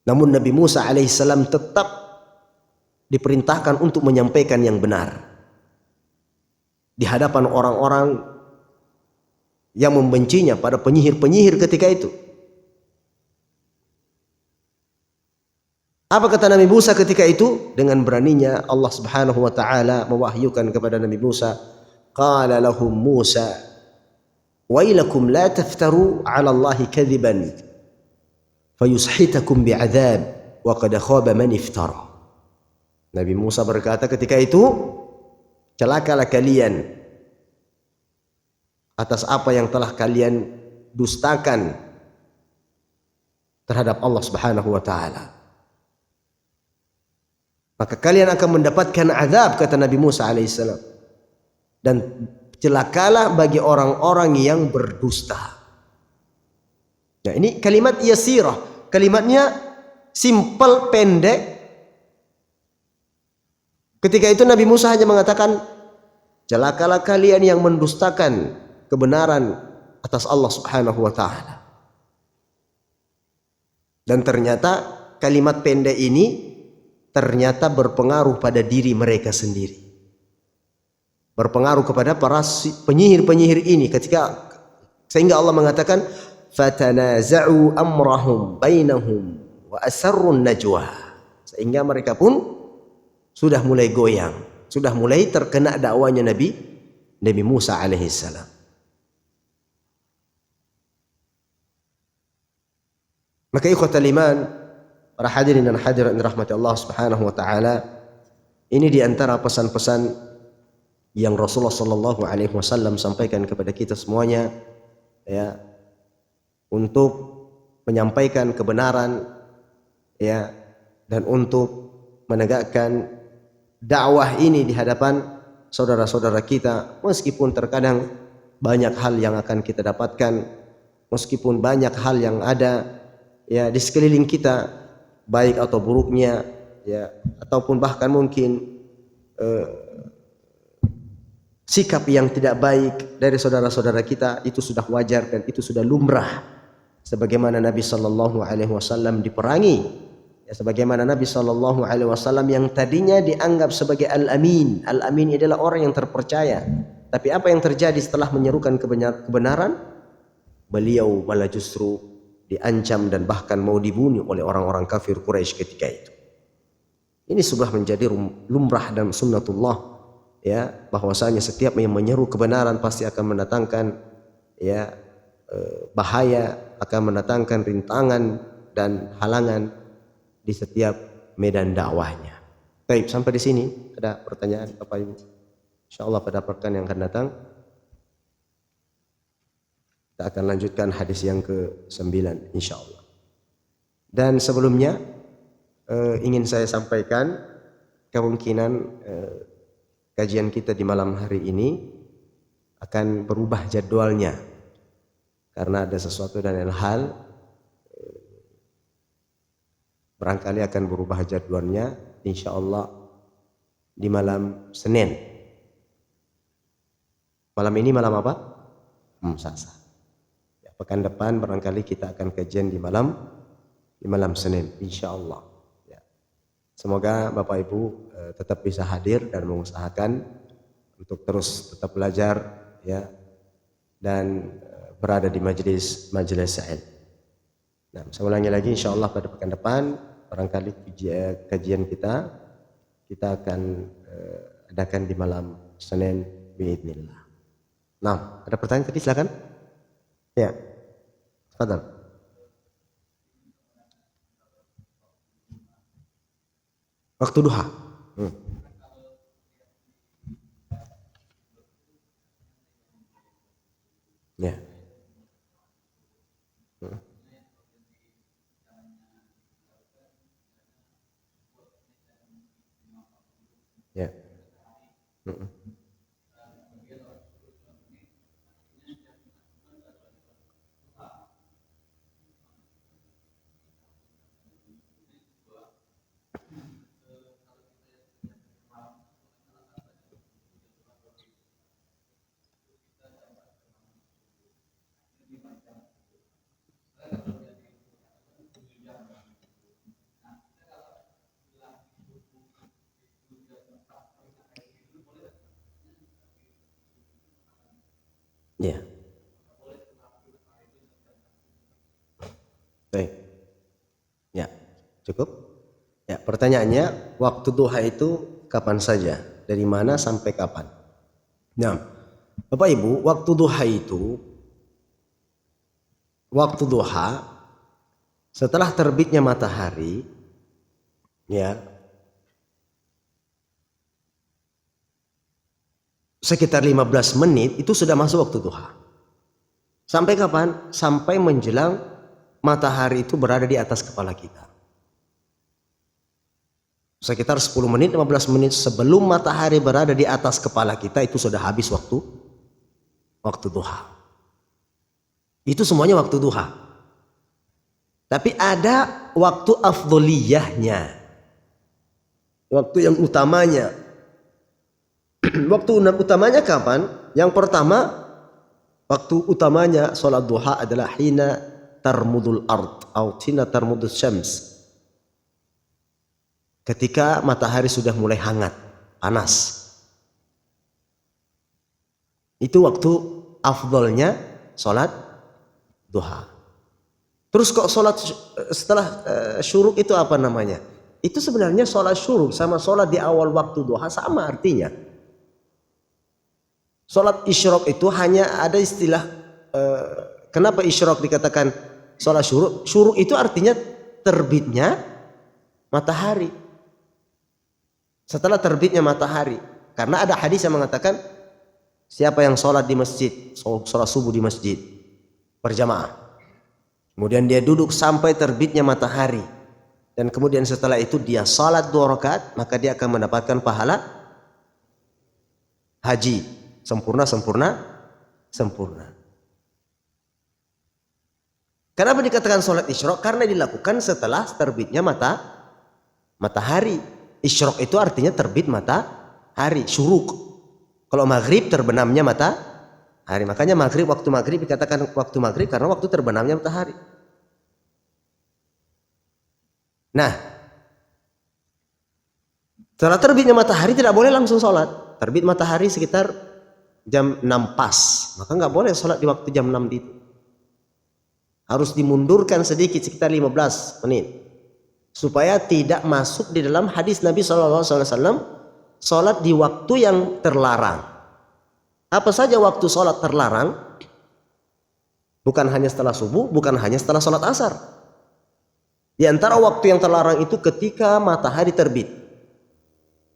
Namun Nabi Musa alaihi salam tetap diperintahkan untuk menyampaikan yang benar di hadapan orang-orang yang membencinya, pada penyihir-penyihir ketika itu. Apa kata Nabi Musa ketika itu? Dengan beraninya Allah Subhanahu wa taala mewahyukan kepada Nabi Musa, qala lahum Musa wailakum la taftaru 'ala Allahi kadhiban fayushitakum bi'adzab wa qad khaba man iftara. Nabi Musa berkata ketika itu, celakalah kalian atas apa yang telah kalian dustakan terhadap Allah Subhanahu wa taala. Maka kalian akan mendapatkan azab, kata Nabi Musa alaihissalam. Dan celakalah bagi orang-orang yang berdusta. Nah, ini kalimat yasirah, kalimatnya simple, pendek. Ketika itu Nabi Musa hanya mengatakan, celakalah kalian yang mendustakan kebenaran atas Allah Subhanahu wa taala. Dan ternyata kalimat pendek ini ternyata berpengaruh pada diri mereka sendiri. Berpengaruh kepada para penyihir-penyihir ini sehingga Allah mengatakan fatanaza'u amrahum bainahum wa asarrun najwa. Sehingga mereka pun sudah mulai goyang, sudah mulai terkena dakwanya Nabi Musa alaihi salam. Maka ikhwatal iman, para hadirin dan hadirat yang dirahmati Allah Subhanahu wa taala, ini di antara pesan-pesan yang Rasulullah sallallahu alaihi wasallam sampaikan kepada kita semuanya, ya, untuk menyampaikan kebenaran, ya, dan untuk menegakkan dakwah ini di hadapan saudara-saudara kita, meskipun terkadang banyak hal yang akan kita dapatkan, meskipun banyak hal yang ada ya di sekeliling kita, baik atau buruknya, ya, ataupun bahkan mungkin sikap yang tidak baik dari saudara-saudara kita, itu sudah wajar dan itu sudah lumrah. Sebagaimana Nabi Shallallahu Alaihi Wasallam diperangi, ya, sebagaimana Nabi Shallallahu Alaihi Wasallam yang tadinya dianggap sebagai al-amin. Al-amin adalah orang yang terpercaya. Tapi apa yang terjadi setelah menyerukan kebenaran? Beliau malah justru diancam dan bahkan mau dibunuh oleh orang-orang kafir Quraisy ketika itu. Ini sudah menjadi lumrah dan sunnatullah, ya, bahwasanya setiap yang menyeru kebenaran pasti akan mendatangkan, ya, bahaya, akan mendatangkan rintangan dan halangan di setiap medan dakwahnya. Baik, sampai di sini ada pertanyaan Bapak Ibu? Insyaallah pada pekan yang akan datang kita akan lanjutkan hadis yang ke-9 insyaallah. Dan sebelumnya ingin saya sampaikan kemungkinan kajian kita di malam hari ini akan berubah jadwalnya karena ada sesuatu dan hal barangkali akan berubah jadwalnya insyaallah di malam Senin. Malam ini malam apa? Selasa. Ya, pekan depan barangkali kita akan kajian di malam Senin insyaallah. Ya. Semoga Bapak Ibu tetap bisa hadir dan mengusahakan untuk terus tetap belajar, ya, dan berada di majelis ilmu. Nah, saya ulangi lagi insyaallah pada pekan depan barangkali kajian kita akan adakan di malam Senin biidznillah. Nah, ada pertanyaan tadi silakan. Ya. Tafadhal. Waktu duha. Ya. Ya. Ya. Baik. Ya, cukup. Ya, pertanyaannya waktu duha itu kapan saja? Dari mana sampai kapan? Nah, Bapak Ibu, waktu duha setelah terbitnya matahari, ya, sekitar 15 menit itu sudah masuk waktu duha. Sampai kapan? Sampai menjelang matahari itu berada di atas kepala kita. Sekitar 10 menit, 15 menit sebelum matahari berada di atas kepala kita itu sudah habis waktu duha. Itu semuanya waktu duha. Tapi ada waktu afdholiyahnya. Waktu yang utamanya. Waktu utamanya kapan? Yang pertama, waktu utamanya sholat duha adalah hina tarmudul ard atau hina tarmudul syams. Ketika matahari sudah mulai hangat, panas. Itu waktu afdolnya sholat duha. Terus kok sholat setelah syuruk itu apa namanya? Itu sebenarnya sholat syuruk sama sholat di awal waktu duha sama artinya. Sholat isyrok itu hanya ada istilah, kenapa isyrok dikatakan sholat syuruk? Syuruk itu artinya terbitnya matahari. Setelah terbitnya matahari. Karena ada hadis yang mengatakan siapa yang sholat di masjid, sholat subuh di masjid berjamaah, Kemudian dia duduk sampai terbitnya matahari. Dan kemudian setelah itu dia salat 2 rakaat, maka dia akan mendapatkan pahala haji. Sempurna. Kenapa dikatakan salat isyraq? Karena dilakukan setelah terbitnya matahari. Isyraq itu artinya terbit matahari, syuruk. Kalau maghrib terbenamnya matahari. Makanya waktu maghrib dikatakan waktu maghrib karena waktu terbenamnya matahari. Nah, setelah terbitnya matahari tidak boleh langsung sholat. Terbit matahari sekitar jam 6 pas, maka nggak boleh sholat di waktu jam 6 itu. Harus dimundurkan sedikit, sekitar 15 menit, supaya tidak masuk di dalam hadis Nabi SAW sholat di waktu yang terlarang. Apa saja waktu sholat terlarang? Bukan hanya setelah subuh, bukan hanya setelah sholat asar. Di antara waktu yang terlarang itu ketika matahari terbit.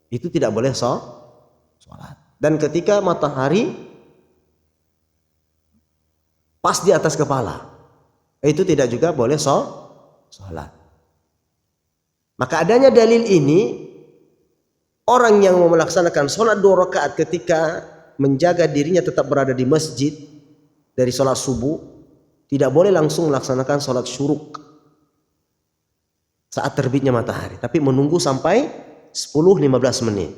Itu tidak boleh sholat. Dan ketika matahari pas di atas kepala, itu tidak juga boleh sholat. Maka adanya dalil ini, orang yang mau melaksanakan sholat 2 rakaat ketika menjaga dirinya tetap berada di masjid dari sholat subuh, tidak boleh langsung melaksanakan sholat syuruk saat terbitnya matahari, tapi menunggu sampai 10-15 menit.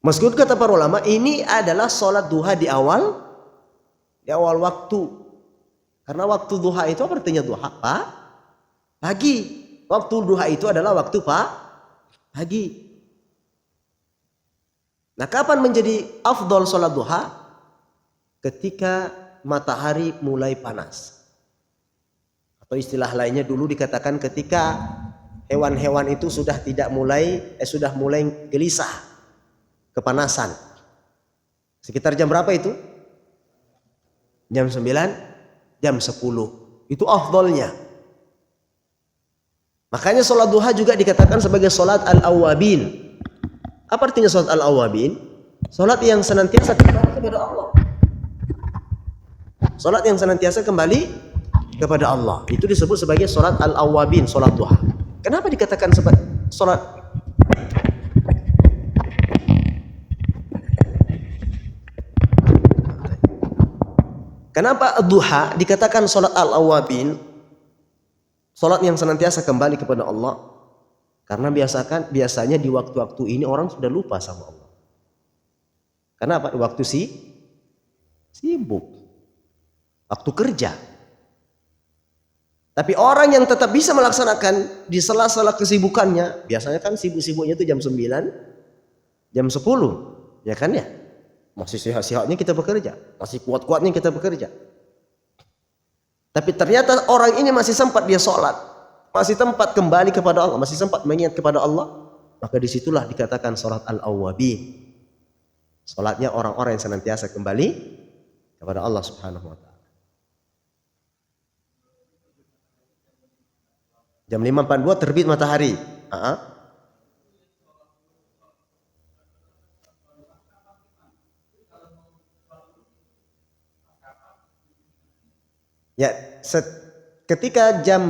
Meskipun kata para ulama ini adalah sholat duha di awal waktu. Karena waktu duha itu apa artinya duha? Pagi. Waktu duha itu adalah waktu pagi. Nah, kapan menjadi afdol sholat duha? Ketika matahari mulai panas. Atau istilah lainnya dulu dikatakan ketika hewan-hewan itu sudah mulai gelisah, kepanasan. Sekitar jam berapa itu? Jam 9, jam 10. Itu afdolnya. Makanya sholat duha juga dikatakan sebagai sholat al-awwabin. Apa artinya sholat al-awwabin? Sholat yang senantiasa kembali kepada Allah. Sholat yang senantiasa kembali kepada Allah. Itu disebut sebagai sholat al-awwabin, sholat duha. Kenapa dikatakan sebagai sholat? Kenapa duha dikatakan sholat al-awwabin? Sholat yang senantiasa kembali kepada Allah. Karena biasanya di waktu-waktu ini orang sudah lupa sama Allah. Kenapa? Waktu sibuk. Waktu kerja. Tapi orang yang tetap bisa melaksanakan di sela-sela kesibukannya, biasanya kan sibuk-sibuknya itu jam 9, jam 10, ya kan ya? Masih sehat-sehatnya kita bekerja, masih kuat-kuatnya kita bekerja. Tapi ternyata orang ini masih sempat dia sholat, masih sempat kembali kepada Allah, masih sempat mengingat kepada Allah, maka disitulah dikatakan sholat al-awwabin. Sholatnya orang-orang yang senantiasa kembali kepada Allah Subhanahu wa ta'ala. Jam 5.42 terbit matahari. Ya, ketika jam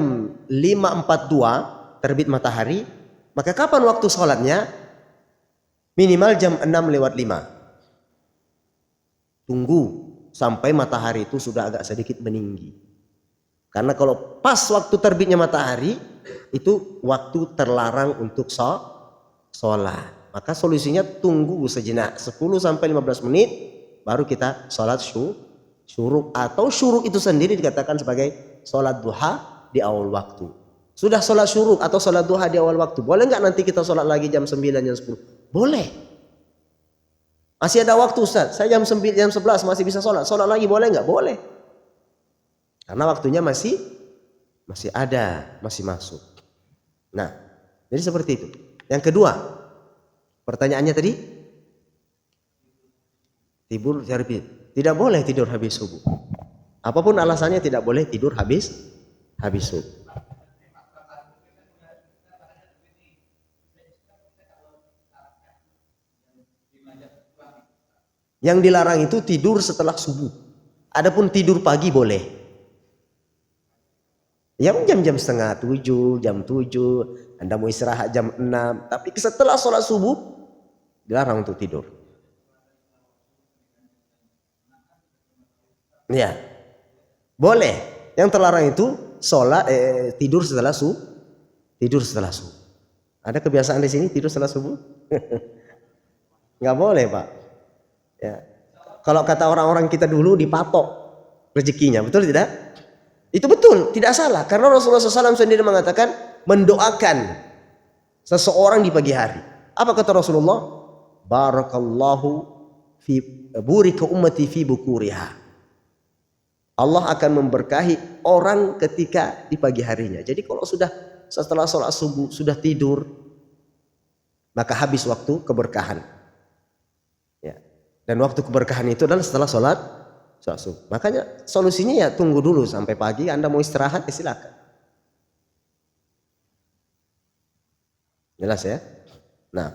5.42 terbit matahari, maka kapan waktu sholatnya? Minimal jam 6:05. Tunggu sampai matahari itu sudah agak sedikit meninggi. Karena kalau pas waktu terbitnya matahari, itu waktu terlarang untuk sholat. Maka solusinya tunggu sejenak 10-15 menit baru kita sholat syuruk. Atau syuruk itu sendiri dikatakan sebagai sholat duha di awal waktu. Sudah sholat syuruk atau sholat duha di awal waktu, boleh nggak nanti kita sholat lagi jam 9, jam 10? Boleh. Masih ada waktu, Ustaz. Saya jam 9, jam 11 masih bisa sholat. Sholat lagi boleh nggak? Boleh. Karena waktunya masih ada, masih masuk. Nah, jadi seperti itu. Yang kedua, pertanyaannya tadi, tidak boleh tidur habis subuh. Apapun alasannya tidak boleh tidur habis subuh. Yang dilarang itu tidur setelah subuh. Adapun tidur pagi boleh. Ya jam-jam setengah 7, jam 7, Anda mau istirahat jam 6, tapi setelah sholat subuh dilarang untuk tidur. Ya, boleh. Yang terlarang itu tidur setelah subuh. Ada kebiasaan di sini tidur setelah subuh? Nggak boleh, Pak. Ya. Kalau kata orang-orang kita dulu dipatok rezekinya, betul tidak? Itu betul, tidak salah. Karena Rasulullah SAW sendiri mengatakan mendoakan seseorang di pagi hari. Apa kata Rasulullah? Barakallahu fi burika ummati fi bukuriha. Allah akan memberkahi orang ketika di pagi harinya. Jadi kalau setelah sholat subuh sudah tidur, maka habis waktu keberkahan. Ya. Dan waktu keberkahan itu adalah setelah sholat subuh. Makanya solusinya ya tunggu dulu sampai pagi. Anda mau istirahat ya silakan. Jelas ya? Nah,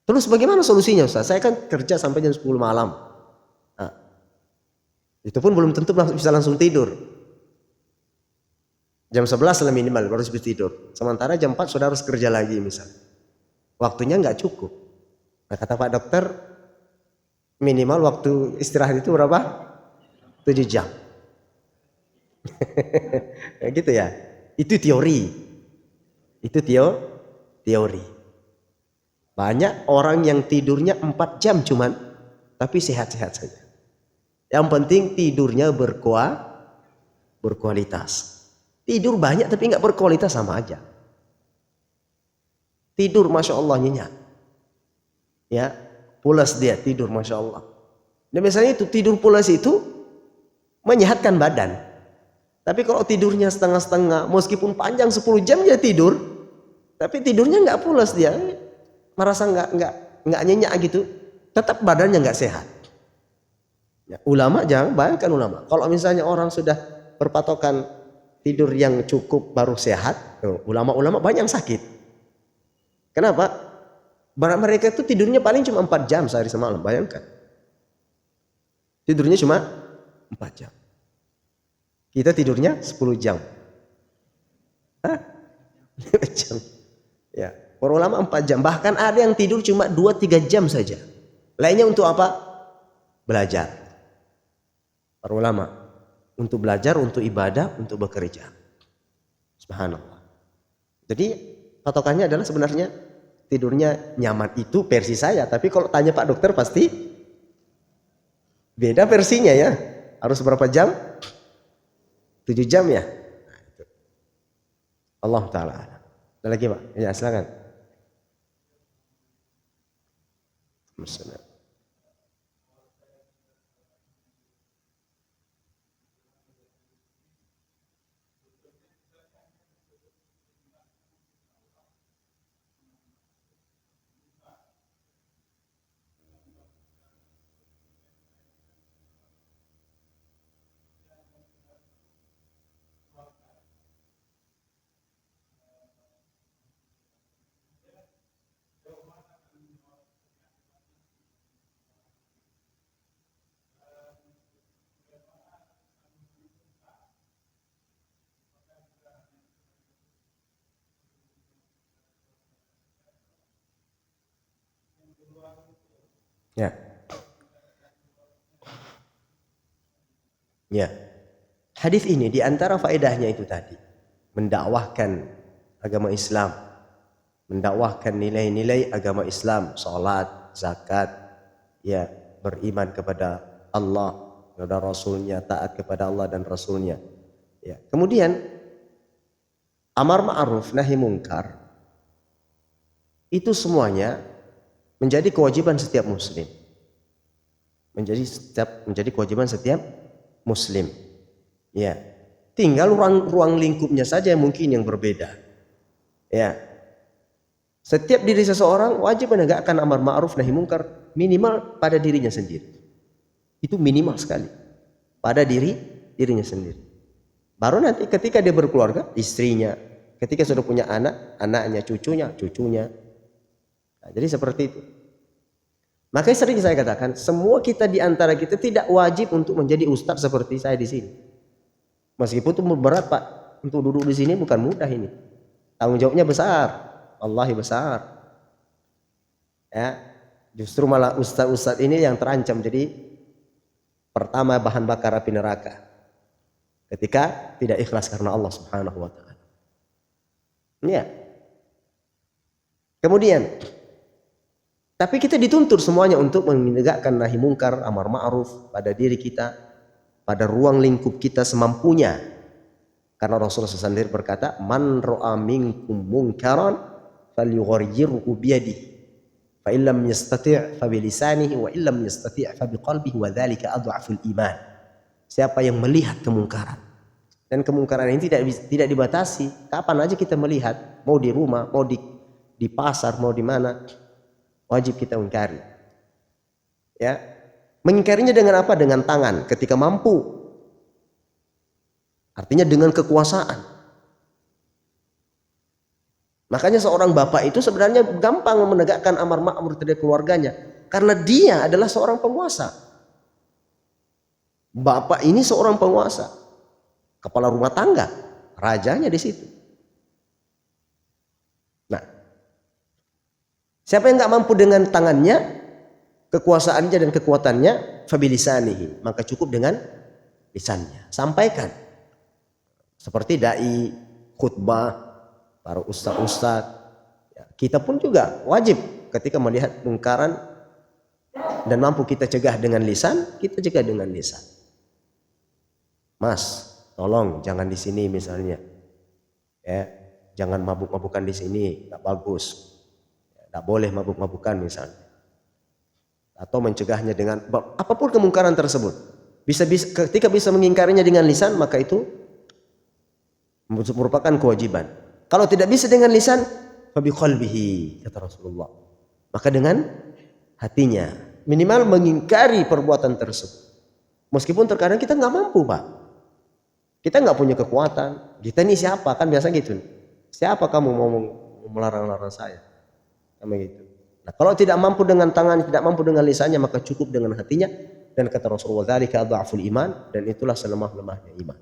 terus bagaimana solusinya Ustaz? Saya kan kerja sampai jam 10 malam. Nah, itu pun belum tentu bisa langsung tidur. Jam 11 lah minimal baru bisa tidur. Sementara jam 4 sudah harus kerja lagi misal. Waktunya nggak cukup. Nah, kata Pak Dokter, minimal waktu istirahat itu berapa? 7 jam. Gitu ya. Itu teori. Itu teori. Banyak orang yang tidurnya 4 jam cuman, tapi sehat-sehat saja. Yang penting tidurnya berkualitas. Tidur banyak tapi nggak berkualitas sama aja. Tidur Masya Allah nyenyak. Ya, pulas dia tidur Masya Allah. Dan biasanya itu tidur pulas itu menyehatkan badan. Tapi kalau tidurnya setengah-setengah, meskipun panjang 10 jam dia tidur, tapi tidurnya nggak pulas dia, merasa nggak nyenyak gitu, tetap badannya nggak sehat. Ya, ulama jangan bayangkan ulama. Kalau misalnya orang sudah berpatokan tidur yang cukup baru sehat, ulama-ulama banyak yang sakit. Kenapa? Mereka itu tidurnya paling cuma 4 jam sehari semalam, bayangkan. Tidurnya cuma 4 jam. Kita tidurnya 10 jam. 5 jam. Ya, para ulama 4 jam. Bahkan ada yang tidur cuma 2-3 jam saja. Lainnya untuk apa? Belajar. Para ulama untuk belajar, untuk ibadah, untuk bekerja. Subhanallah. Jadi patokannya adalah sebenarnya tidurnya nyaman itu versi saya. Tapi kalau tanya Pak Dokter pasti beda versinya ya. Harus berapa jam? 7 jam ya. Nah, itu. Allah Ta'ala. Ada lagi Pak? Ya silakan. Bismillah. Ya. Ya. Hadis ini di antara faedahnya itu tadi, mendakwahkan agama Islam, mendakwahkan nilai-nilai agama Islam, salat, zakat, ya, beriman kepada Allah, kepada Rasulnya, taat kepada Allah dan Rasulnya. Ya. Kemudian amar ma'ruf nahi mungkar itu semuanya menjadi kewajiban setiap muslim. Menjadi kewajiban setiap muslim. Ya. Tinggal ruang lingkupnya saja mungkin yang berbeda. Ya. Setiap diri seseorang wajib menegakkan amar ma'ruf nahi mungkar minimal pada dirinya sendiri. Itu minimal sekali. Pada dirinya sendiri. Baru nanti ketika dia berkeluarga, istrinya, ketika sudah punya anak, anaknya, cucunya. Nah, jadi seperti itu. Makanya sering saya katakan, semua kita di antara kita tidak wajib untuk menjadi ustadz seperti saya di sini. Meskipun itu berat Pak. untuk duduk di sini bukan mudah ini. Tanggung jawabnya besar, wallahi besar. Ya, justru malah ustaz-ustaz ini yang terancam jadi pertama bahan bakar api neraka ketika tidak ikhlas karena Allah Subhanahu wa taala. Ya. Kemudian tapi kita dituntut semuanya untuk menegakkan nahi mungkar, amar ma'ruf pada diri kita, pada ruang lingkup kita semampunya. Karena Rasulullah sendiri berkata, "Man ra'a minkum munkaran falyughayyirhu biyadihi, fa illam yastati' fa bilisanihi wa illam yastati' fa biqalbihi wa dzalika adhaful iman." Siapa yang melihat kemungkaran, dan kemungkaran ini tidak dibatasi, kapan aja kita melihat, mau di rumah, mau di pasar, mau di mana, wajib kita mengingkari. Ya, mengingkarinya dengan apa? Dengan tangan ketika mampu. Artinya dengan kekuasaan. Makanya seorang bapak itu sebenarnya gampang menegakkan amar ma'ruf terhadap keluarganya karena dia adalah seorang penguasa. Bapak ini seorang penguasa, kepala rumah tangga, rajanya di situ. Nah, siapa yang nggak mampu dengan tangannya, kekuasaannya dan kekuatannya, fabilisanihi, maka cukup dengan lisannya. Sampaikan. Seperti dai, khutbah, para ustaz-ustaz. Ya, kita pun juga wajib ketika melihat mungkaran dan mampu kita cegah dengan lisan, kita cegah dengan lisan. Mas, tolong jangan di sini misalnya. Ya, jangan mabuk-mabukan di sini, nggak bagus. Tidak boleh mabuk-mabukan misalnya, atau mencegahnya dengan apapun kemungkaran tersebut. Ketika bisa mengingkarinya dengan lisan, maka itu merupakan kewajiban. Kalau tidak bisa dengan lisan, fabi qalbihi, kata Rasulullah, maka dengan hatinya, minimal mengingkari perbuatan tersebut. Meskipun terkadang kita nggak mampu, Pak, kita nggak punya kekuatan. Kita ini siapa, kan biasa gitu. Siapa kamu mau melarang-larang saya? Sama gitu. Nah, kalau tidak mampu dengan tangan, tidak mampu dengan lisannya, maka cukup dengan hatinya. Dan kata Rasulullah, dzalika adhaful iman, dan itulah selemah-lemahnya iman.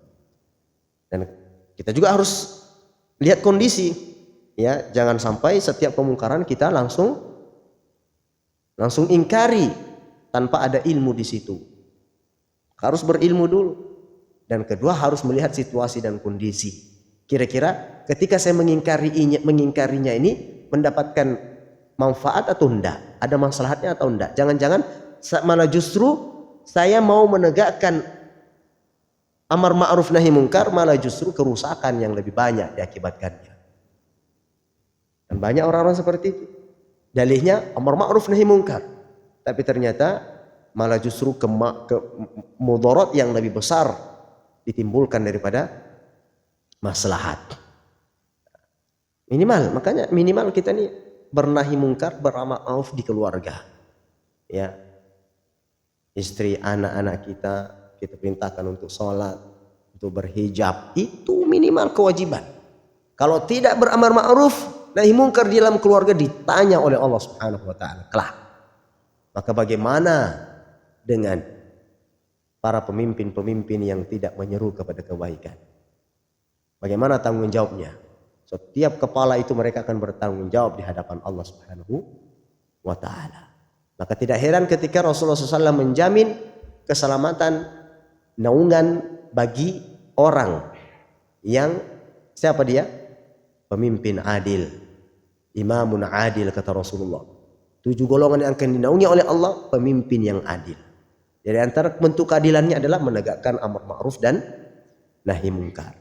Dan kita juga harus lihat kondisi, ya, jangan sampai setiap kemungkaran kita langsung ingkari tanpa ada ilmu di situ. Harus berilmu dulu. Dan kedua, harus melihat situasi dan kondisi. Kira-kira ketika saya mengingkarinya ini mendapatkan manfaat atau enggak, ada maslahatnya atau enggak. Jangan-jangan malah justru saya mau menegakkan amar ma'ruf nahi mungkar, malah justru kerusakan yang lebih banyak diakibatkannya. Dan banyak orang-orang seperti itu. Dalihnya amar ma'ruf nahi mungkar, tapi ternyata malah justru mudarat yang lebih besar ditimbulkan daripada maslahat. Makanya minimal kita nih bernahi mungkar, beramar ma'ruf di keluarga. Ya. Istri, anak-anak kita perintahkan untuk sholat, untuk berhijab. Itu minimal kewajiban. Kalau tidak beramar ma'ruf, nahi mungkar di dalam keluarga ditanya oleh Allah Subhanahu wa taala kelak. Maka bagaimana dengan para pemimpin-pemimpin yang tidak menyeru kepada kebaikan? Bagaimana tanggung jawabnya? Setiap kepala itu mereka akan bertanggung jawab di hadapan Allah Subhanahu wa taala. Maka tidak heran ketika Rasulullah SAW menjamin keselamatan, naungan bagi orang yang siapa dia? Pemimpin adil, imamun adil, kata Rasulullah. 7 golongan yang akan dinaungi oleh Allah, pemimpin yang adil. Jadi antara bentuk keadilannya adalah menegakkan amar ma'ruf dan nahi mungkar.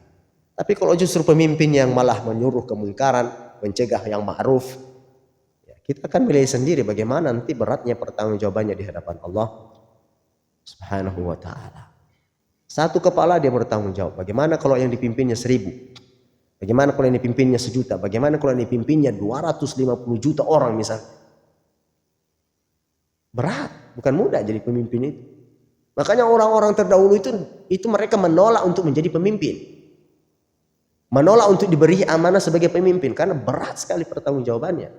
Tapi kalau justru pemimpin yang malah menyuruh kemungkaran, mencegah yang ma'ruf, ya, kita akan milih sendiri bagaimana nanti beratnya pertanggungjawabannya di hadapan Allah Subhanahu wa taala. Satu kepala dia bertanggung jawab. Bagaimana kalau yang dipimpinnya 1000? Bagaimana kalau yang dipimpinnya 1.000.000? Bagaimana kalau yang dipimpinnya 250 juta orang misalnya? Berat, bukan mudah jadi pemimpin itu. Makanya orang-orang terdahulu itu mereka menolak untuk menjadi pemimpin. Menolak untuk diberi amanah sebagai pemimpin karena berat sekali pertanggungjawabannya.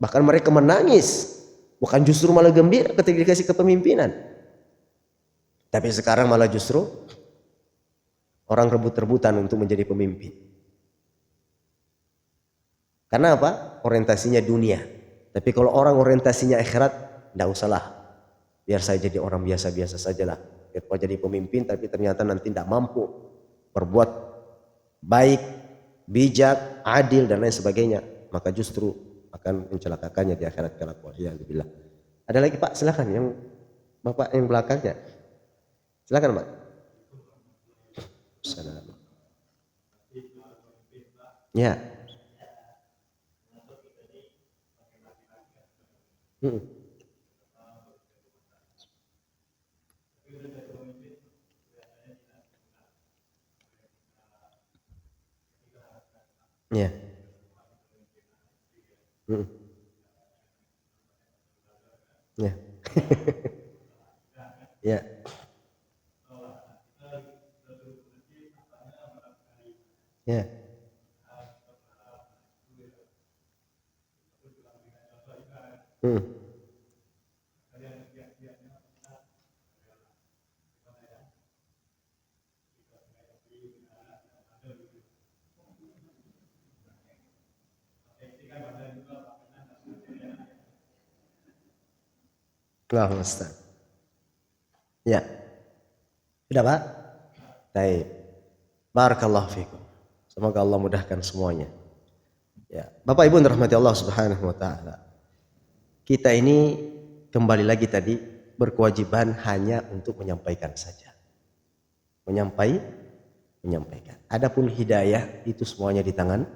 Bahkan mereka menangis, bukan justru malah gembira ketika dikasih kepemimpinan. Tapi sekarang malah justru Orang rebut-rebutan untuk menjadi pemimpin. Karena apa? Orientasinya dunia. Tapi kalau orang orientasinya akhirat, tidak usahlah. Biar saya jadi orang biasa-biasa sajalah. Biar kau jadi pemimpin tapi ternyata nanti tidak mampu berbuat baik, bijak, adil dan lain sebagainya. Maka justru akan mencelakakannya di akhirat kelak. Waliyadzubillah. Ada lagi Pak, silakan yang Bapak yang belakangnya. Silakan Pak. Assalamualaikum. Ya. Ya. Ya. Ya. Ya. Allahumma musta'an. Ya. Sudah Pak? Baik. Barakallahu fikum. Semoga Allah mudahkan semuanya. Ya, Bapak Ibu yang dirahmati Allah Subhanahu wa taala. Kita ini kembali lagi tadi berkewajiban hanya untuk menyampaikan saja. Menyampaikan. Adapun hidayah itu semuanya di tangan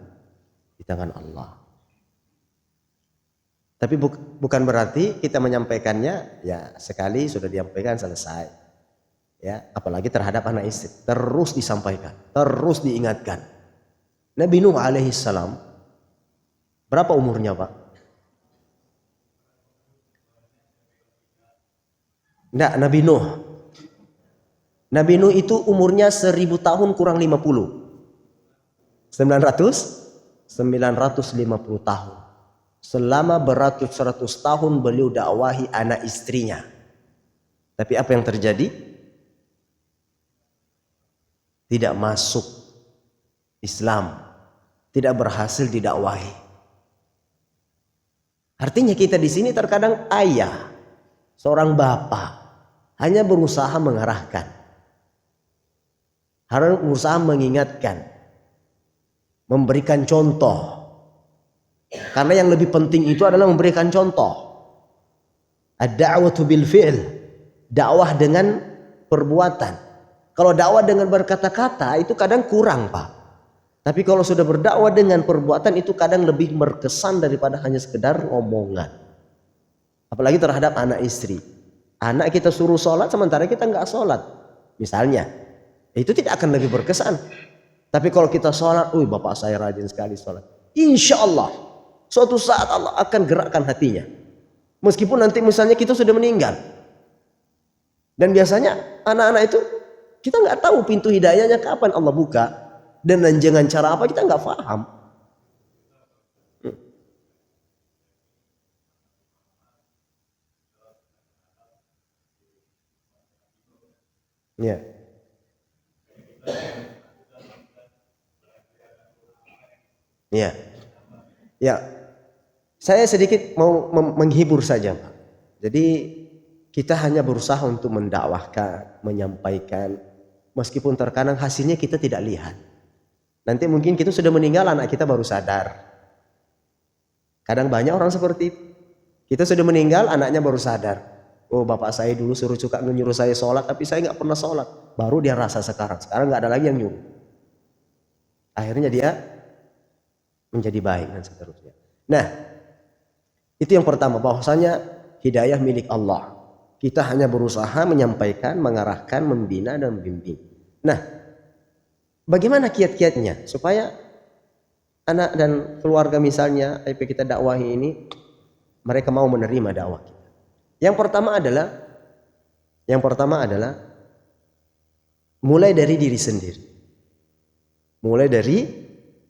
Allah. Tapi bukan berarti kita menyampaikannya ya sekali sudah disampaikan selesai. Ya, apalagi terhadap anak istri. Terus disampaikan, terus diingatkan. Nabi Nuh alaihi salam berapa umurnya, Pak? Enggak, Nabi Nuh. Nabi Nuh itu umurnya 1000 tahun kurang 50. 950 tahun. Selama beratus-ratus tahun beliau dakwahi anak istrinya. Tapi apa yang terjadi? Tidak masuk Islam. Tidak berhasil didakwahi. Artinya kita di sini terkadang ayah, seorang bapak hanya berusaha mengarahkan. Harus berusaha mengingatkan. Memberikan contoh. Karena yang lebih penting itu adalah memberikan contoh. Ad-da'watu bil fi'l. Dakwah dengan perbuatan. Kalau dakwah dengan berkata-kata itu kadang kurang, Pak. Tapi kalau sudah berdakwah dengan perbuatan itu kadang lebih berkesan daripada hanya sekedar ngomongan. Apalagi terhadap anak istri. Anak kita suruh sholat sementara kita nggak sholat. Misalnya. Itu tidak akan lebih berkesan. Tapi kalau kita sholat, bapak saya rajin sekali sholat. Insya Allah. Suatu saat Allah akan gerakkan hatinya. Meskipun nanti misalnya kita sudah meninggal. Dan biasanya anak-anak itu kita nggak tahu pintu hidayahnya kapan Allah buka. Dan dengan cara apa kita nggak paham. Ya. Ya. Ya. Saya sedikit mau menghibur saja, Pak. Jadi kita hanya berusaha untuk mendakwahkan, menyampaikan, meskipun terkadang hasilnya kita tidak lihat. Nanti mungkin kita sudah meninggal, anak kita baru sadar. Kadang banyak orang seperti itu. Kita sudah meninggal, anaknya baru sadar. Oh, bapak saya dulu suka nyuruh saya sholat, tapi saya nggak pernah sholat. Baru dia rasa sekarang. Sekarang nggak ada lagi yang nyuruh. Akhirnya dia menjadi baik dan seterusnya. Nah, itu yang pertama, bahwasanya hidayah milik Allah. Kita hanya berusaha menyampaikan, mengarahkan, membina dan membimbing. Nah, bagaimana kiat-kiatnya supaya anak dan keluarga misalnya kita dakwahi ini mereka mau menerima dakwah kita? Yang pertama adalah mulai dari diri sendiri. Mulai dari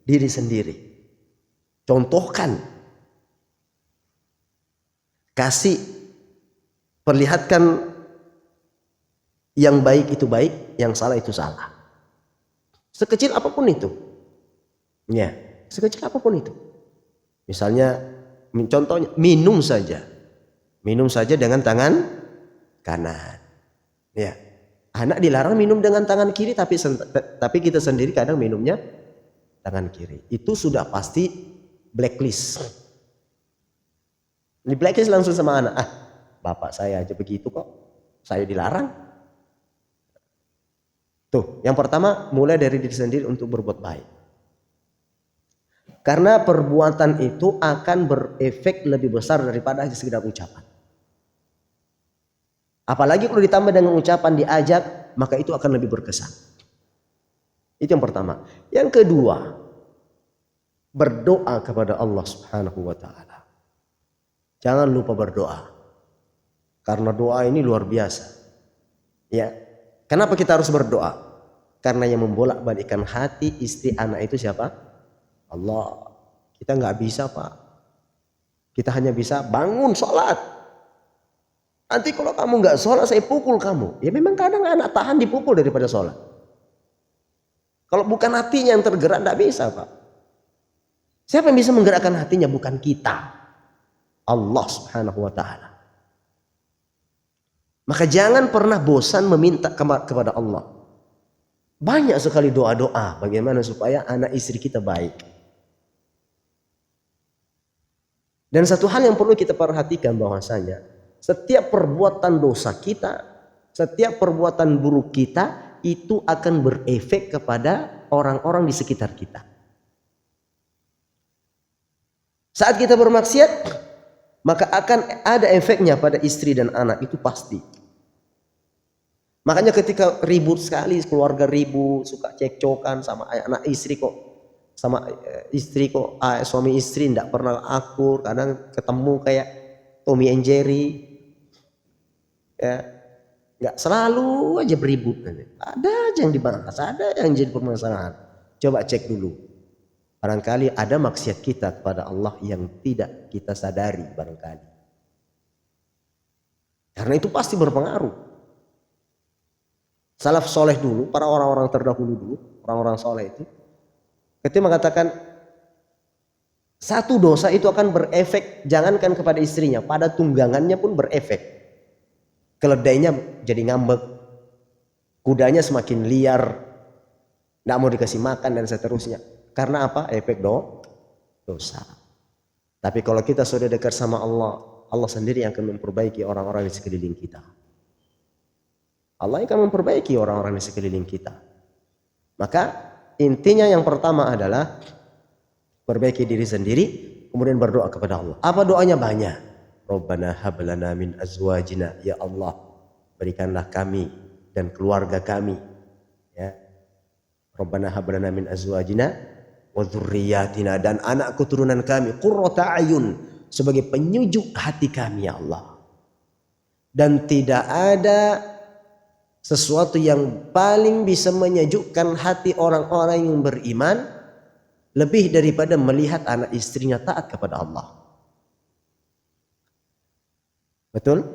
diri sendiri. Contohkan, kasih, perlihatkan yang baik itu baik, yang salah itu salah. Sekecil apapun itu. Ya, sekecil apapun itu. Misalnya, contohnya minum saja. Minum saja dengan tangan kanan. Ya. Anak dilarang minum dengan tangan kiri, tapi kita sendiri kadang minumnya tangan kiri. Itu sudah pasti blacklist. Di blacklist langsung sama anak. Bapak saya aja begitu kok. Saya dilarang. Tuh, yang pertama mulai dari diri sendiri untuk berbuat baik. Karena perbuatan itu akan berefek lebih besar daripada hanya sekedar ucapan. Apalagi kalau ditambah dengan ucapan diajak, maka itu akan lebih berkesan. Itu yang pertama. Yang kedua, berdoa kepada Allah Subhanahu wa taala. Jangan lupa berdoa. Karena doa ini luar biasa. Ya. Kenapa kita harus berdoa? Karena yang membolak-balikkan hati istri anak itu siapa? Allah. Kita nggak bisa, Pak. Kita hanya bisa bangun sholat. Nanti kalau kamu nggak sholat saya pukul kamu. Ya memang kadang anak tahan dipukul daripada sholat. Kalau bukan hatinya yang tergerak nggak bisa, Pak. Siapa yang bisa menggerakkan hatinya? Bukan kita. Allah Subhanahu wa taala. Maka jangan pernah bosan meminta kepada Allah. Banyak sekali doa-doa bagaimana supaya anak istri kita baik. Dan satu hal yang perlu kita perhatikan bahwasanya setiap perbuatan dosa kita, setiap perbuatan buruk kita itu akan berefek kepada orang-orang di sekitar kita. Saat kita bermaksiat, maka akan ada efeknya pada istri dan anak, itu pasti. Makanya ketika ribut sekali, keluarga ribut, suka cekcokan sama anak istri kok, sama istri kok, suami istri tidak pernah akur, kadang ketemu kayak Tommy and Jerry, ya, nggak selalu aja beribut. Ada aja yang dibahas, ada yang jadi permasalahan. Coba cek dulu. Barangkali ada maksiat kita kepada Allah yang tidak kita sadari barangkali. Karena itu pasti berpengaruh. Salaf soleh dulu, para orang-orang terdahulu dulu, orang-orang soleh itu, ketika mengatakan satu dosa itu akan berefek, jangankan kepada istrinya, pada tunggangannya pun berefek. Keledainya jadi ngambek, kudanya semakin liar, tidak mau dikasih makan dan seterusnya. Karena apa? Efek dosa. Tapi kalau kita sudah dekat sama Allah, Allah sendiri yang akan memperbaiki orang-orang di sekeliling kita. Allah akan memperbaiki orang-orang di sekeliling kita. Maka intinya yang pertama adalah perbaiki diri sendiri, kemudian berdoa kepada Allah. Apa doanya? Banyak. Rabbana hab lana min azwajina, ya Allah, berikanlah kami dan keluarga kami, ya. Rabbana hab lana min azwajina wa dzurriyyatina, dan anak keturunan kami, qurrata ayun, sebagai penyejuk hati kami, ya Allah. Dan tidak ada sesuatu yang paling bisa menyejukkan hati orang-orang yang beriman lebih daripada melihat anak istrinya taat kepada Allah. Betul?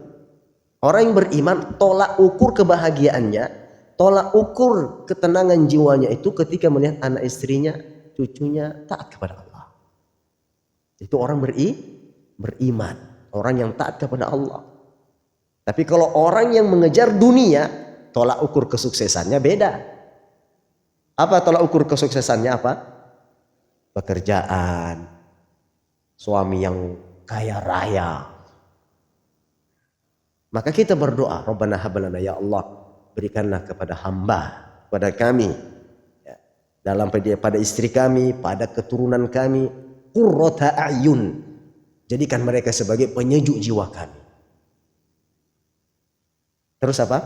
Orang yang beriman, tolak ukur kebahagiaannya, tolak ukur ketenangan jiwanya itu ketika melihat anak istrinya, cucunya taat kepada Allah. Itu orang beriman, orang yang taat kepada Allah. Tapi kalau orang yang mengejar dunia, tolak ukur kesuksesannya beda. Apa tolak ukur kesuksesannya? Apa? Pekerjaan, suami yang kaya raya. Maka kita berdoa, Rabbana hab lana, ya Allah, berikanlah kepada hamba, pada kami, ya, dalam pada istri kami, pada keturunan kami, qurrata a'yun, jadikan mereka sebagai penyejuk jiwa kami. Terus apa?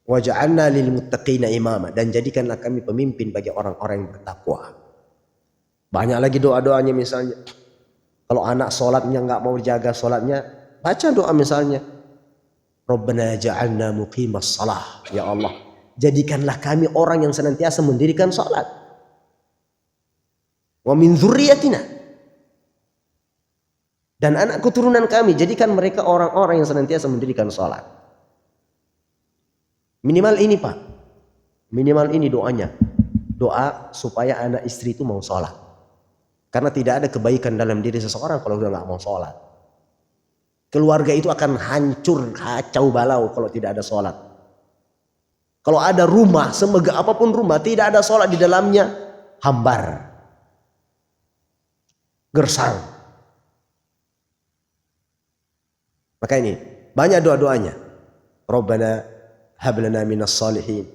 Waj'alna lil muttaqina imama, dan jadikanlah kami pemimpin bagi orang-orang yang bertakwa. Banyak lagi doa-doanya, misalnya kalau anak sholatnya nggak mau jaga sholatnya, baca doa misalnya, Rabbana ja'alna muqimas shalah, ya Allah, jadikanlah kami orang yang senantiasa mendirikan sholat. Wa min dzurriyyatina, dan anak keturunan kami, jadikan mereka orang-orang yang senantiasa mendirikan sholat. Minimal ini, Pak. Minimal ini doanya. Doa supaya anak istri itu mau sholat. Karena tidak ada kebaikan dalam diri seseorang kalau udah nggak mau sholat. Keluarga itu akan hancur, kacau balau kalau tidak ada sholat. Kalau ada rumah, semegah apapun rumah, tidak ada sholat di dalamnya, hambar, gersang. Maka ini banyak doa-doanya. Rabbana hablana minas salihin.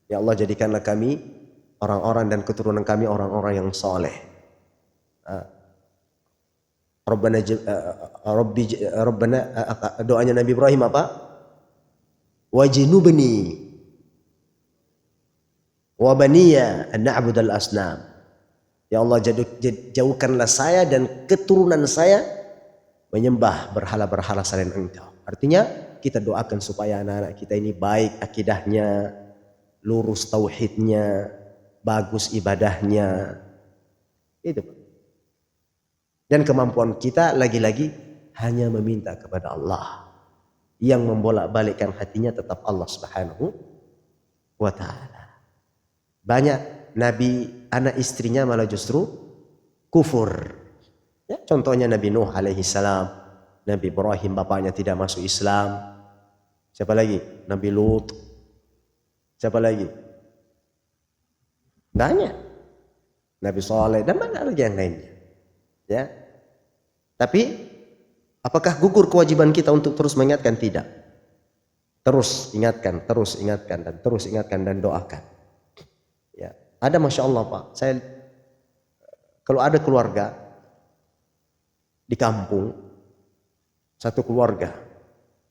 Ya Allah, jadikanlah kami orang-orang dan keturunan kami orang-orang yang soleh. Rabbana doanya Nabi Ibrahim apa? Wajnubni wa baniya an na'budal asnam. Ya Allah, jauhkanlah saya dan keturunan saya menyembah berhala-berhala selain Engkau. Artinya kita doakan supaya anak-anak kita ini baik akidahnya, lurus tauhidnya, bagus ibadahnya. Itu. Dan kemampuan kita lagi-lagi hanya meminta kepada Allah. Yang membolak-balikkan hatinya tetap Allah Subhanahu wa ta'ala. Banyak nabi anak istrinya malah justru kufur. Ya, contohnya Nabi Nuh alaihi salam, Nabi Ibrahim bapaknya tidak masuk Islam. Siapa lagi? Nabi Lut. Siapa lagi? Banyak. Nabi Saleh dan banyak lagi yang lainnya. Ya. Tapi apakah gugur kewajiban kita untuk terus mengingatkan? Tidak. Terus ingatkan dan terus ingatkan dan doakan. Ya, ada Masya Allah Pak. Saya kalau ada keluarga di kampung, satu keluarga,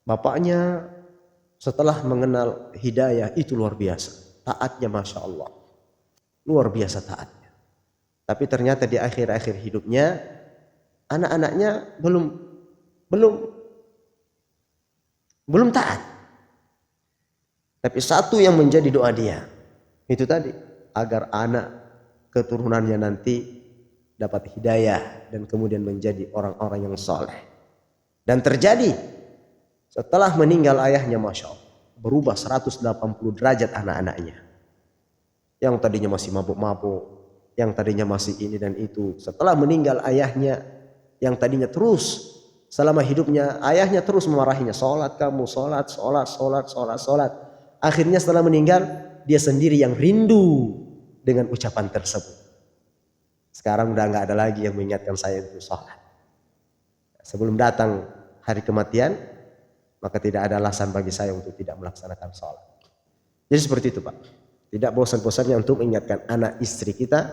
bapaknya setelah mengenal hidayah itu luar biasa, taatnya Masya Allah, luar biasa taatnya. Tapi ternyata di akhir-akhir hidupnya anak-anaknya belum taat. Tapi satu yang menjadi doa dia itu tadi, agar anak keturunannya nanti dapat hidayah dan kemudian menjadi orang-orang yang soleh. Dan terjadi setelah meninggal ayahnya, Masya Allah, berubah 180 derajat anak-anaknya. Yang tadinya masih mabuk-mabuk, yang tadinya masih ini dan itu. Setelah meninggal ayahnya, yang tadinya terus selama hidupnya ayahnya terus memarahinya, sholat kamu, sholat. Akhirnya setelah meninggal dia sendiri yang rindu dengan ucapan tersebut. Sekarang udah nggak ada lagi yang mengingatkan saya untuk sholat. Sebelum datang hari kematian, maka tidak ada alasan bagi saya untuk tidak melaksanakan sholat. Jadi seperti itu Pak. Tidak bosan-bosannya untuk mengingatkan anak istri kita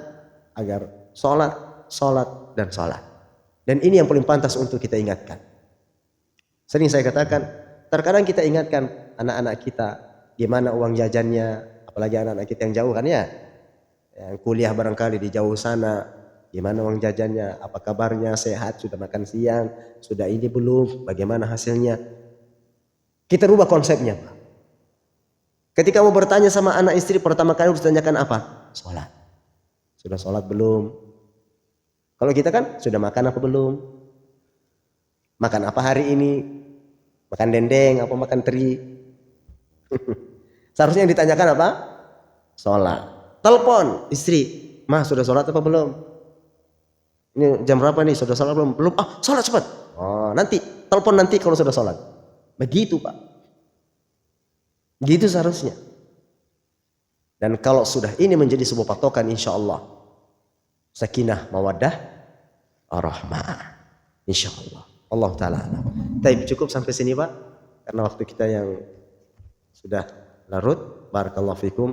agar sholat. Dan ini yang paling pantas untuk kita ingatkan. Sering saya katakan, terkadang kita ingatkan anak-anak kita gimana uang jajannya, apalagi anak-anak kita yang jauh kan ya. Yang kuliah barangkali di jauh sana, gimana uang jajannya, apa kabarnya, sehat, sudah makan siang, sudah ini belum, bagaimana hasilnya. Kita rubah konsepnya Pak. Ketika mau bertanya sama anak istri, pertama kali harus tanyakan apa? Sholat. Sudah sholat belum? Kalau kita kan sudah makan apa belum? Makan apa hari ini? Makan dendeng apa makan teri? Seharusnya yang ditanyakan apa? Sholat. Telepon istri, "Mah, sudah sholat apa belum? Ini jam berapa nih? Sudah sholat belum?" "Belum." "Ah, sholat cepat." "Oh, nanti. Telepon nanti kalau sudah sholat." Begitu Pak. Gitu seharusnya. Dan kalau sudah ini menjadi sebuah patokan, insya Allah sakinah, mawaddah, rahmah. Insya Allah. Allah Ta'ala. Tapi cukup sampai sini Pak. Karena waktu kita yang sudah larut. Barakallahu fikum.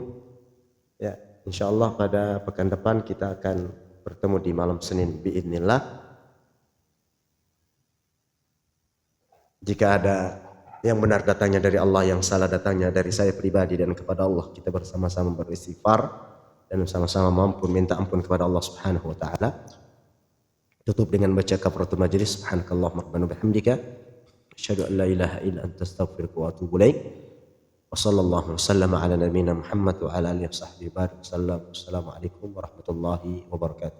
Ya, insya Allah pada pekan depan kita akan bertemu di malam Senin biidznillah. Jika ada yang benar datangnya dari Allah, yang salah datangnya dari saya pribadi dan kepada Allah, kita bersama-sama beristighfar dan sama-sama mampu minta ampun kepada Allah Subhanahu wa taala. Tutup dengan baca kafaratul majlis. Subhanakallahumma rabbana bihamdika asyhadu an la ilaha illa anta astaghfiruka wa atubu ilaik. Wa sallallahu wasallam ala nabiyyina Muhammad wa ala alihi washabbihi wasallam. Assalamualaikum warahmatullahi wabarakatuh.